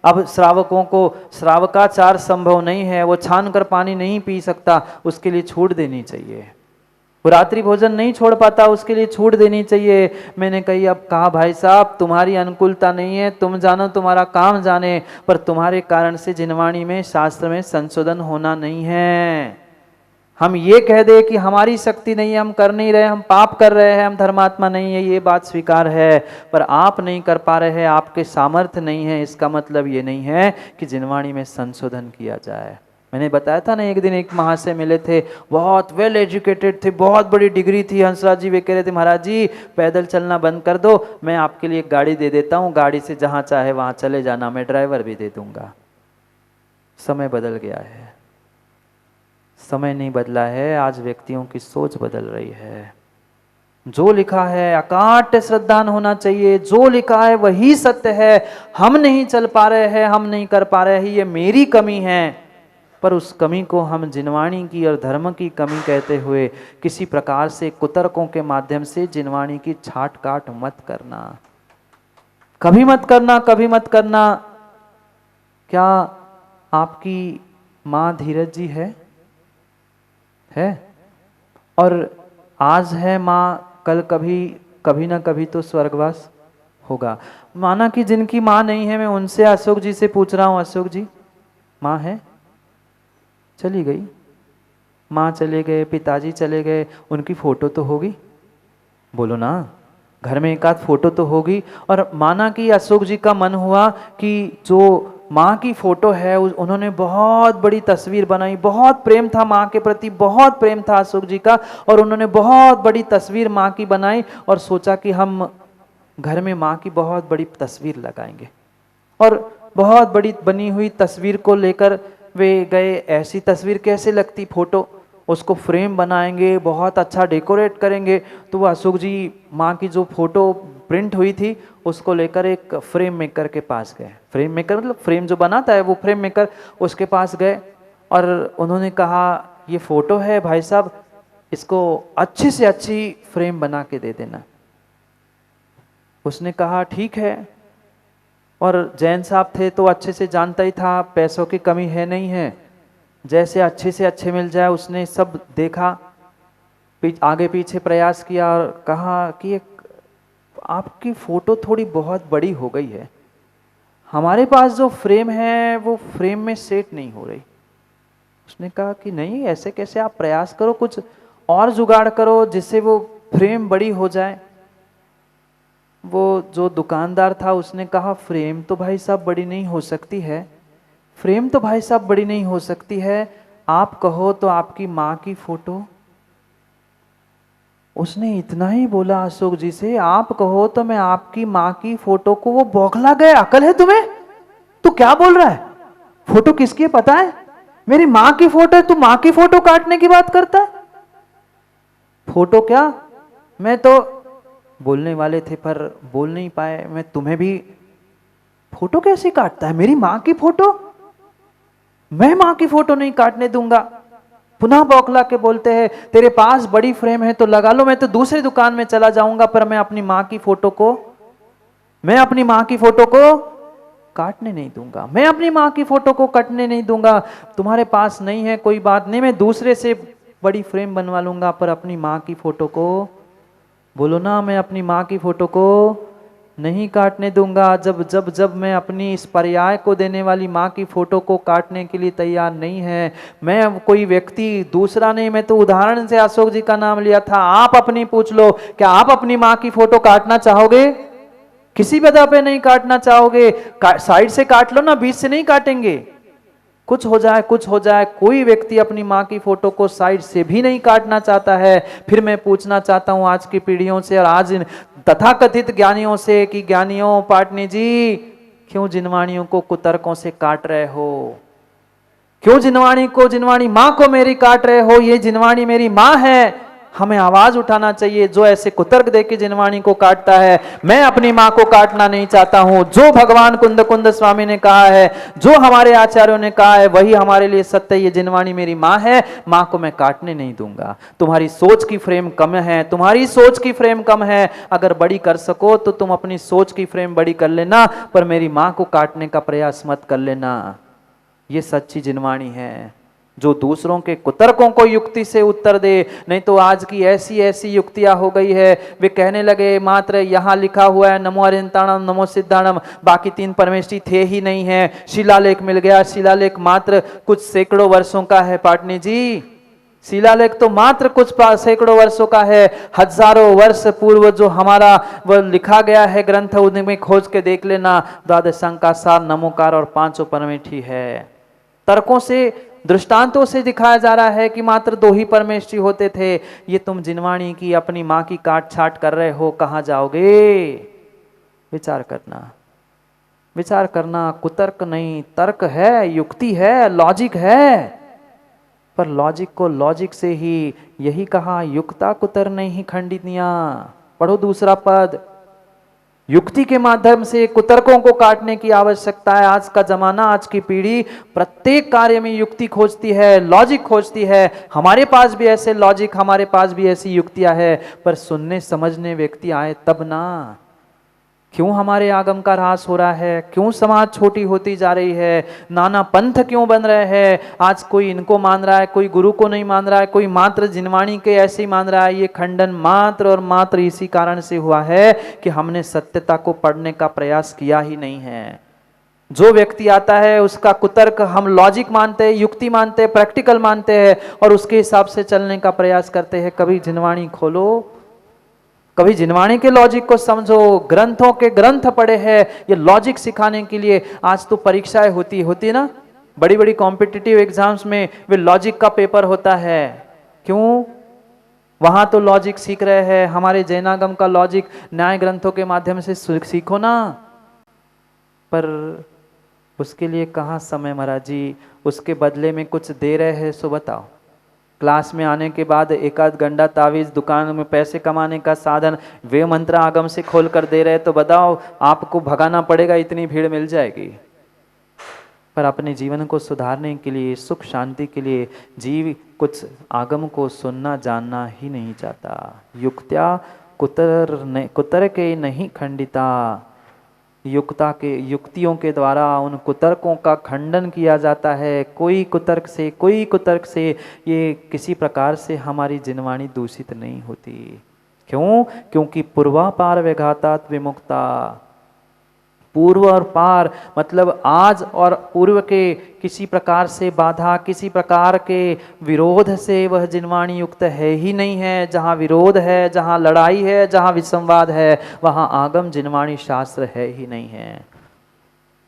अब श्रावकों को श्रावकाचार संभव नहीं है, वो छान कर पानी नहीं पी सकता, उसके लिए छूट देनी चाहिए। वो रात्रि भोजन नहीं छोड़ पाता, उसके लिए छूट देनी चाहिए। मैंने कहा भाई साहब तुम्हारी अनुकूलता नहीं है, तुम जानो तुम्हारा काम जाने, पर तुम्हारे कारण से जिनवाणी में शास्त्र में संशोधन होना नहीं है। हम ये कह दे कि हमारी शक्ति नहीं है, हम कर नहीं रहे, हम पाप कर रहे हैं, हम धर्मात्मा नहीं है, ये बात स्वीकार है, पर आप नहीं कर पा रहे हैं, आपके सामर्थ्य नहीं है, इसका मतलब ये नहीं है कि जिनवाणी में संशोधन किया जाए। मैंने बताया था ना, एक दिन एक महाशय मिले थे, बहुत वेल एजुकेटेड थे, बहुत बड़ी डिग्री थी। हंसराज जी वे कह रहे थे महाराज जी पैदल चलना बंद कर दो, मैं आपके लिए एक गाड़ी दे देता हूँ, गाड़ी से जहाँ चाहे वहाँ चले जाना, मैं ड्राइवर भी दे दूंगा। समय बदल गया है, समय नहीं बदला है, आज व्यक्तियों की सोच बदल रही है। जो लिखा है अकाट्य श्रद्धान होना चाहिए, जो लिखा है वही सत्य है। हम नहीं चल पा रहे हैं, हम नहीं कर पा रहे हैं, ये मेरी कमी है, पर उस कमी को हम जिनवाणी की और धर्म की कमी कहते हुए किसी प्रकार से कुतर्कों के माध्यम से जिनवाणी की छाट काट मत करना, कभी मत करना, कभी मत करना। क्या आपकी माँ धीरज जी है? और आज है माँ, कल कभी ना कभी तो स्वर्गवास होगा। माना कि जिनकी माँ नहीं है, मैं उनसे अशोक जी से पूछ रहा हूँ, अशोक जी माँ है? चली गई, माँ चले गए, पिताजी चले गए, उनकी फोटो तो होगी, बोलो ना, घर में एक आध फोटो तो होगी। और माना कि अशोक जी का मन हुआ कि जो माँ की फोटो है उन्होंने बहुत बड़ी तस्वीर बनाई, बहुत प्रेम था माँ के प्रति, बहुत प्रेम था अशोक जी का, और उन्होंने बहुत बड़ी तस्वीर माँ की बनाई और सोचा कि हम घर में माँ की बहुत बड़ी तस्वीर लगाएंगे। और बहुत बड़ी बनी हुई तस्वीर को लेकर वे गए। ऐसी तस्वीर कैसे लगती फोटो, उसको फ्रेम बनाएंगे, बहुत अच्छा डेकोरेट करेंगे। तो वो अशोक जी माँ की जो फोटो प्रिंट हुई थी उसको लेकर एक फ्रेम मेकर के पास गए। फ्रेम मेकर मतलब फ्रेम जो बनाता है, वो फ्रेम मेकर, उसके पास गए और उन्होंने कहा ये फोटो है भाई साहब, इसको अच्छी से अच्छी फ्रेम बना के दे देना। उसने कहा ठीक है। और जैन साहब थे तो अच्छे से जानता ही था पैसों की कमी है नहीं है, जैसे अच्छे से अच्छे मिल जाए। उसने सब देखा, आगे पीछे प्रयास किया और कहा कि आपकी फ़ोटो थोड़ी बहुत बड़ी हो गई है, हमारे पास जो फ्रेम है वो फ्रेम में सेट नहीं हो रही। उसने कहा कि नहीं ऐसे कैसे, आप प्रयास करो, कुछ और जुगाड़ करो जिससे वो फ्रेम बड़ी हो जाए। वो जो दुकानदार था उसने कहा फ्रेम तो भाई साहब बड़ी नहीं हो सकती है, फ्रेम तो भाई साहब बड़ी नहीं हो सकती है, आप कहो तो आपकी माँ की फोटो। उसने इतना ही बोला अशोक जी से, आप कहो तो मैं आपकी माँ की फोटो को। वो बौखला गए, अकल है तुम्हें, तू क्या बोल रहा है, फोटो किसकी है पता है, मेरी माँ की फोटो है, तू माँ की फोटो काटने की बात करता है। फोटो क्या, मैं तो बोलने वाले थे पर बोल नहीं पाए, मैं तुम्हें भी, फोटो कैसे काटता है, मेरी माँ की फोटो, मैं माँ की फोटो नहीं काटने दूंगा। पुनः बौखला के बोलते हैं तेरे पास बड़ी फ्रेम है तो लगा लो, मैं तो दूसरी दुकान में चला जाऊंगा, पर मैं अपनी माँ की फोटो को काटने नहीं दूंगा, मैं अपनी माँ की फोटो को काटने नहीं दूंगा। तुम्हारे पास नहीं है कोई बात नहीं, मैं दूसरे से बड़ी फ्रेम बनवा लूंगा, पर अपनी माँ की फोटो को, बोलो ना, मैं अपनी माँ की फोटो को नहीं काटने दूंगा। जब मैं अपनी इस पर्याय को देने वाली माँ की फोटो को काटने के लिए तैयार नहीं है, मैं कोई व्यक्ति दूसरा नहीं, मैं तो उदाहरण से अशोक जी का नाम लिया था, आप अपनी पूछ लो, क्या आप अपनी माँ की फोटो काटना चाहोगे? किसी वजह पे नहीं काटना चाहोगे, साइड से काट लो ना, बीच से नहीं काटेंगे। कुछ हो जाए, कोई व्यक्ति अपनी माँ की फोटो को साइड से भी नहीं काटना चाहता है। फिर मैं पूछना चाहता हूँ आज की पीढ़ियों से और आज तथाकथित ज्ञानियों से कि ज्ञानियों, पाटनी जी, क्यों जिनवाणियों को कुतर्कों से काट रहे हो? क्यों जिनवाणी माँ को मेरी काट रहे हो? ये जिनवाणी मेरी माँ है, हमें आवाज उठाना चाहिए। जो ऐसे कुतर्क दे के जिनवाणी को काटता है, मैं अपनी माँ को काटना नहीं चाहता हूं। जो भगवान कुंद कुंद स्वामी ने कहा है, जो हमारे आचार्यों ने कहा है, वही हमारे लिए सत्य। ये जिनवाणी मेरी माँ है, माँ को मैं काटने नहीं दूंगा। तुम्हारी सोच की फ्रेम कम है, तुम्हारी सोच की फ्रेम कम है। अगर बड़ी कर सको तो तुम अपनी सोच की फ्रेम बड़ी कर लेना, पर मेरी माँ को काटने का प्रयास मत कर लेना। ये सच्ची जिनवाणी है, जो दूसरों के कुतर्कों को युक्ति से उत्तर दे। नहीं तो आज की ऐसी ऐसी युक्तियां हो गई है, वे कहने लगे मात्र यहाँ लिखा हुआ है नमो अरिहंताणम नमो सिद्धाणम, बाकी तीन परमेष्ठी थे ही नहीं है। शिलालेख मिल गया, शिलालेख मात्र कुछ सैकड़ों वर्षों का है पाटनी जी। शिलालेख तो मात्र कुछ सैकड़ों वर्षों का है। हजारों वर्ष पूर्व जो हमारा वह लिखा गया है ग्रंथ, उनमें खोज के देख लेना। द्वादश का सार, नमोकार और पांचों परमेष्ठी है। तर्कों से, दृष्टांतों से दिखाया जा रहा है कि मात्र दो ही परमेष्ठी होते थे। ये तुम जिनवाणी की अपनी माँ की काट छाट कर रहे हो, कहाँ जाओगे? विचार करना, विचार करना। कुतर्क नहीं, तर्क है, युक्ति है, लॉजिक है। पर लॉजिक को लॉजिक से ही, यही कहा युक्ता कुतर नहीं खंडितियां। पढ़ो दूसरा पद। युक्ति के माध्यम से कुतर्कों को काटने की आवश्यकता है। आज का जमाना, आज की पीढ़ी प्रत्येक कार्य में युक्ति खोजती है, लॉजिक खोजती है। हमारे पास भी ऐसे लॉजिक, हमारे पास भी ऐसी युक्तियां है, पर सुनने समझने व्यक्ति आए तब ना। क्यों हमारे आगम का ह्रास हो रहा है? क्यों समाज छोटी होती जा रही है? नाना पंथ क्यों बन रहे हैं? आज कोई इनको मान रहा है, कोई गुरु को नहीं मान रहा है, कोई मात्र जिनवाणी के ऐसे ही मान रहा है। ये खंडन मात्र और मात्र इसी कारण से हुआ है कि हमने सत्यता को पढ़ने का प्रयास किया ही नहीं है। जो व्यक्ति आता है उसका कुतर्क हम लॉजिक मानते हैं, युक्ति मानते हैं, प्रैक्टिकल मानते हैं और उसके हिसाब से चलने का प्रयास करते हैं। कभी जिनवाणी खोलो, कभी जिनवाणी के लॉजिक को समझो। ग्रंथों के ग्रंथ पढ़े हैं ये लॉजिक सिखाने के लिए। आज तो परीक्षाएं होती ना, बड़ी बड़ी कॉम्पिटिटिव एग्जाम्स में वे लॉजिक का पेपर होता है। क्यों? वहां तो लॉजिक सीख रहे हैं। हमारे जैनागम का लॉजिक न्याय ग्रंथों के माध्यम से सीखो ना। पर उसके लिए कहाँ समय महाराज जी? उसके बदले में कुछ दे रहे हैं सो बताओ। क्लास में आने के बाद एक आध गंडा तावीज, दुकान में पैसे कमाने का साधन वे मंत्र आगम से खोल कर दे रहे, तो बताओ आपको भगाना पड़ेगा, इतनी भीड़ मिल जाएगी। पर अपने जीवन को सुधारने के लिए, सुख शांति के लिए जीव कुछ आगम को सुनना जानना ही नहीं चाहता। युक्त्या कुतर के नहीं खंडिता। युक्तियों के द्वारा उन कुतर्कों का खंडन किया जाता है। कोई कुतर्क से ये किसी प्रकार से हमारी जिनवाणी दूषित नहीं होती। क्यों? क्योंकि पूर्वापार विघातात विमुक्ता। पूर्व और पार मतलब आज और पूर्व के किसी प्रकार से बाधा, किसी प्रकार के विरोध से वह जिनवाणी युक्त है ही नहीं है। जहाँ विरोध है, जहाँ लड़ाई है, जहाँ विसंवाद है, वहाँ आगम जिनवाणी शास्त्र है ही नहीं है।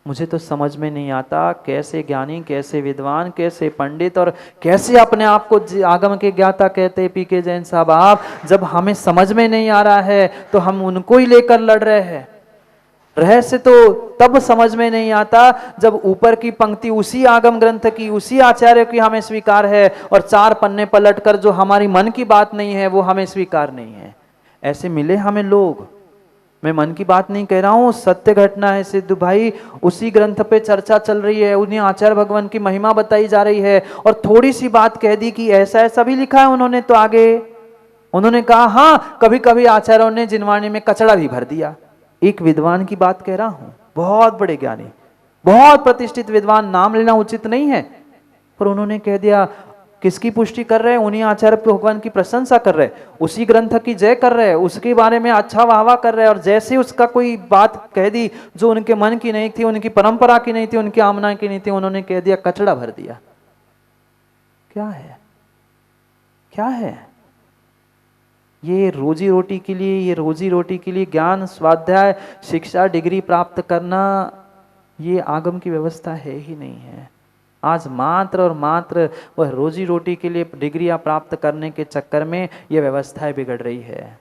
मुझे तो समझ में नहीं आता कैसे ज्ञानी, कैसे विद्वान, कैसे पंडित और कैसे अपने आप को आगम के ज्ञाता कहते पीके जैन साहब आप। जब हमें समझ में नहीं आ रहा है तो हम उनको ही लेकर लड़ रहे हैं। रहस्य तो तब समझ में नहीं आता जब ऊपर की पंक्ति उसी आगम ग्रंथ की, उसी आचार्य की हमें स्वीकार है और चार पन्ने पलटकर जो हमारी मन की बात नहीं है वो हमें स्वीकार नहीं है। ऐसे मिले हमें लोग। मैं मन की बात नहीं कह रहा हूं, सत्य घटना है सिद्धू भाई। उसी ग्रंथ पे चर्चा चल रही है, उन्हें आचार्य भगवान की महिमा बताई जा रही है और थोड़ी सी बात कह दी कि ऐसा ऐसा भी लिखा है उन्होंने, तो आगे उन्होंने कहा हाँ कभी कभी आचार्यों ने जिनवाणी में कचड़ा भी भर दिया। एक विद्वान की बात कह रहा हूं, बहुत बड़े ज्ञानी, बहुत प्रतिष्ठित विद्वान, नाम लेना उचित नहीं है, पर उन्होंने कह दिया। किसकी पुष्टि कर रहे हैं? उन्हीं आचार्य भगवान की प्रशंसा कर रहे हैं, उसी ग्रंथ की जय कर रहे हैं, उसके बारे में अच्छा वाहवा कर रहे हैं। और जैसे उसका कोई बात कह दी जो उनके मन की नहीं थी, उनकी परंपरा की नहीं थी, उनकी आमना की नहीं थी, उन्होंने कह दिया, कचड़ा भर दिया। क्या है? क्या है? ये रोजी रोटी के लिए ज्ञान, स्वाध्याय, शिक्षा, डिग्री प्राप्त करना, ये आगम की व्यवस्था है ही नहीं है। आज मात्र और मात्र वह रोजी रोटी के लिए डिग्रियां प्राप्त करने के चक्कर में यह व्यवस्थाएं बिगड़ रही है।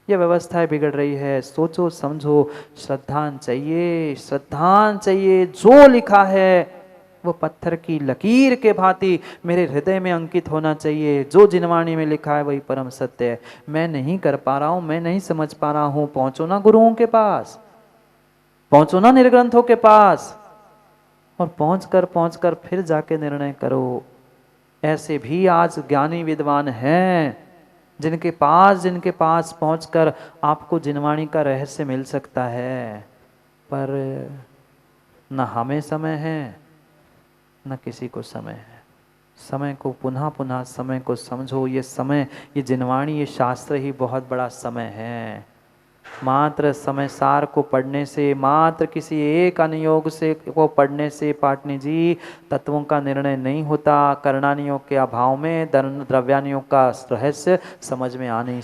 यह व्यवस्थाएं बिगड़ रही है। सोचो समझो, श्रद्धान चाहिए, श्रद्धान चाहिए। जो लिखा है वो पत्थर की लकीर के भांति मेरे हृदय में अंकित होना चाहिए। जो जिनवाणी में लिखा है वही परम सत्य है। मैं नहीं कर पा रहा हूं, मैं नहीं समझ पा रहा हूं, पहुंचो ना गुरुओं के पास, पहुंचो ना निर्ग्रंथों के पास, और पहुंच कर फिर जाके निर्णय करो। ऐसे भी आज ज्ञानी विद्वान हैं जिनके पास पहुंचकर आपको जिनवाणी का रहस्य मिल सकता है, पर न हमें समय है न किसी को समय है। समय को पुनः पुनः समय को समझो। ये समय, ये जिनवाणी, ये शास्त्र ही बहुत बड़ा समय है। मात्र समय सार को पढ़ने से, मात्र किसी एक अनुयोग से को पढ़ने से पाटनी जी तत्वों का निर्णय नहीं होता। करणानियोग के अभाव में द्रव्यानियोग का रहस्य समझ में आ नहीं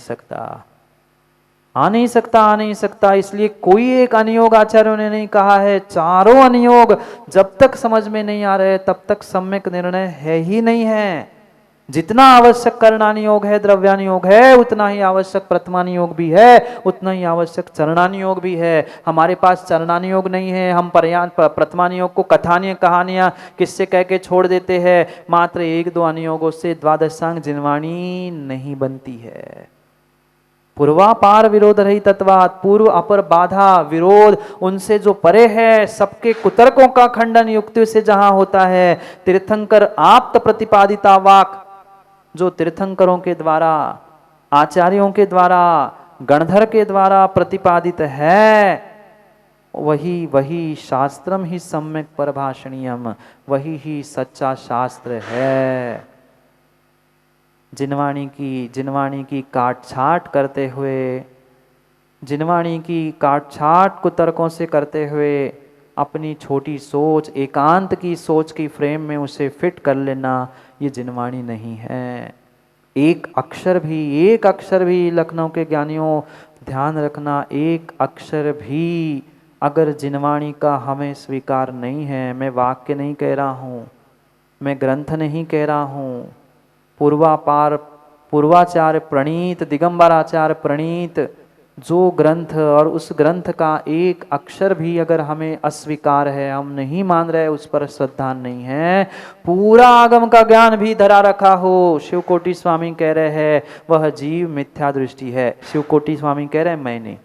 सकता। इसलिए कोई एक अनुयोग आचार्यों ने नहीं कहा है। चारों अनुयोग जब तक समझ में नहीं आ रहे तब तक सम्यक निर्णय है ही नहीं है। जितना आवश्यक करणानियोग है, द्रव्यानियोग है, उतना ही आवश्यक प्रथमानियोग भी है, उतना ही आवश्यक चरणानियोग भी है। हमारे पास चरणानियोग नहीं है। हम प्रथमानियोग को कथानीय कहानियां किससे कह के छोड़ देते हैं। मात्र एक दो अनुयोगों से द्वादशांग जिनवाणी नहीं बनती है। पूर्वापार विरोध रही तत्वात, पूर्व अपर बाधा विरोध उनसे जो परे है, सबके कुतर्कों का खंडन युक्ति से जहां होता है। तीर्थंकर आप्त प्रतिपादिता वाक, जो तीर्थंकरों के द्वारा, आचार्यों के द्वारा, गणधर के द्वारा प्रतिपादित है, वही शास्त्रम ही सम्यक परभाषणीयम, वही ही सच्चा शास्त्र है। जिनवाणी की काटछाट करते हुए, जिनवाणी की काटछाट कुतर्कों से करते हुए अपनी छोटी सोच, एकांत की सोच की फ्रेम में उसे फिट कर लेना, ये जिनवाणी नहीं है। एक अक्षर भी लखनऊ के ज्ञानियों ध्यान रखना, एक अक्षर भी अगर जिनवाणी का हमें स्वीकार नहीं है, मैं वाक्य नहीं कह रहा हूँ, मैं ग्रंथ नहीं कह रहा हूँ, पूर्वाचार्य प्रणीत, दिगंबराचार्य प्रणीत जो ग्रंथ, और उस ग्रंथ का एक अक्षर भी अगर हमें अस्वीकार है, हम नहीं मान रहे, उस पर श्रद्धा नहीं है, पूरा आगम का ज्ञान भी धरा रखा हो, शिवकोटि स्वामी कह रहे हैं वह जीव मिथ्या दृष्टि है। शिवकोटि स्वामी कह रहे हैं मैं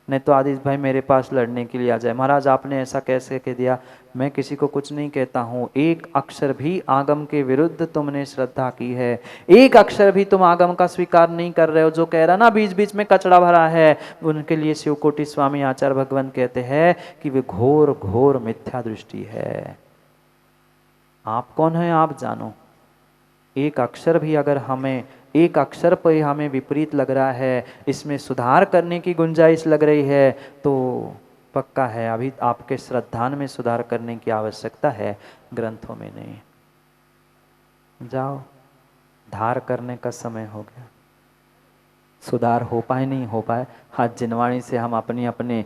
नहीं तो आदिश भाई मेरे पास लड़ने के लिए आ जाए, महाराज आपने ऐसा कैसे कह दिया। मैं किसी को कुछ नहीं कहता हूँ। एक अक्षर भी आगम के विरुद्ध तुमने श्रद्धा की है, एक अक्षर भी तुम आगम का स्वीकार नहीं कर रहे हो। जो कह रहा ना बीच बीच में कचड़ा भरा है, उनके लिए शिवकोटि स्वामी आचार्य भगवान कहते हैं कि वे घोर घोर मिथ्या दृष्टि है। आप कौन है आप जानो। एक अक्षर भी अगर हमें, एक अक्षर पर हमें विपरीत लग रहा है, इसमें सुधार करने की गुंजाइश लग रही है, तो पक्का है अभी आपके श्रद्धान में सुधार करने की आवश्यकता है, ग्रंथों में नहीं। जाओ, धार करने का समय हो गया। सुधार हो पाए नहीं हो पाए, हाँ जिनवाणी से हम अपने अपने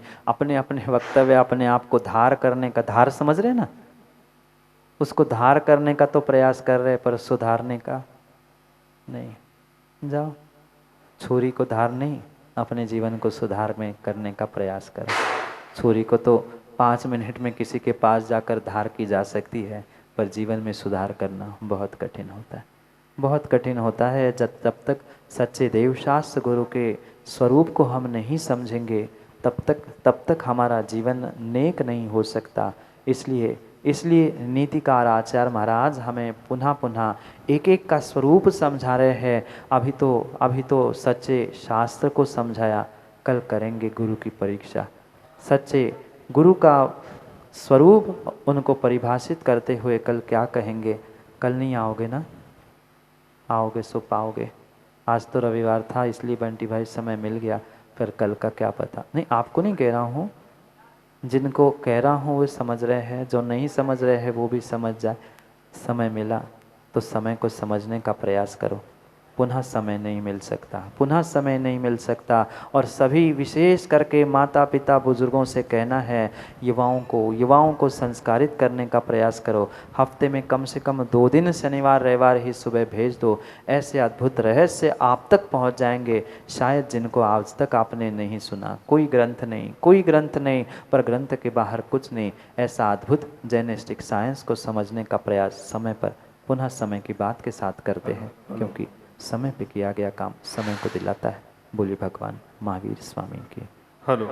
वक्तव्य, अपने आप को धार करने का, धार समझ रहे ना, उसको धार करने का तो प्रयास कर रहे, पर सुधारने का नहीं। जाओ, छुरी को धार नहीं, अपने जीवन को सुधार में करने का प्रयास करो। छुरी को तो 5 मिनट में किसी के पास जाकर धार की जा सकती है, पर जीवन में सुधार करना बहुत कठिन होता है, बहुत कठिन होता है। जब तक सच्चे देवशास्त्र गुरु के स्वरूप को हम नहीं समझेंगे, तब तक हमारा जीवन नेक नहीं हो सकता। इसलिए नीतिकार आचार्य महाराज हमें पुनः पुनः एक एक का स्वरूप समझा रहे हैं। अभी तो सच्चे शास्त्र को समझाया, कल करेंगे गुरु की परीक्षा। सच्चे गुरु का स्वरूप उनको परिभाषित करते हुए कल क्या कहेंगे। कल नहीं आओगे ना, आओगे सो पाओगे। आज तो रविवार था इसलिए बंटी भाई समय मिल गया, फिर कल का क्या पता। नहीं, आपको नहीं कह रहा हूँ, जिनको कह रहा हूँ वो समझ रहे हैं, जो नहीं समझ रहे हैं वो भी समझ जाए। समय मिला तो समय को समझने का प्रयास करो। पुनः समय नहीं मिल सकता, पुनः समय नहीं मिल सकता। और सभी विशेष करके माता पिता बुजुर्गों से कहना है, युवाओं को संस्कारित करने का प्रयास करो। हफ्ते में कम से कम 2 दिन शनिवार रविवार ही सुबह भेज दो। ऐसे अद्भुत रहस्य आप तक पहुंच जाएंगे शायद जिनको आज तक आपने नहीं सुना। कोई ग्रंथ नहीं, पर ग्रंथ के बाहर कुछ नहीं। ऐसा अद्भुत जैनिस्टिक साइंस को समझने का प्रयास समय पर पुनः समय की बात के साथ करते हैं, क्योंकि समय पे किया गया काम समय को दिलाता है। बोलिए भगवान महावीर स्वामी की। हेलो।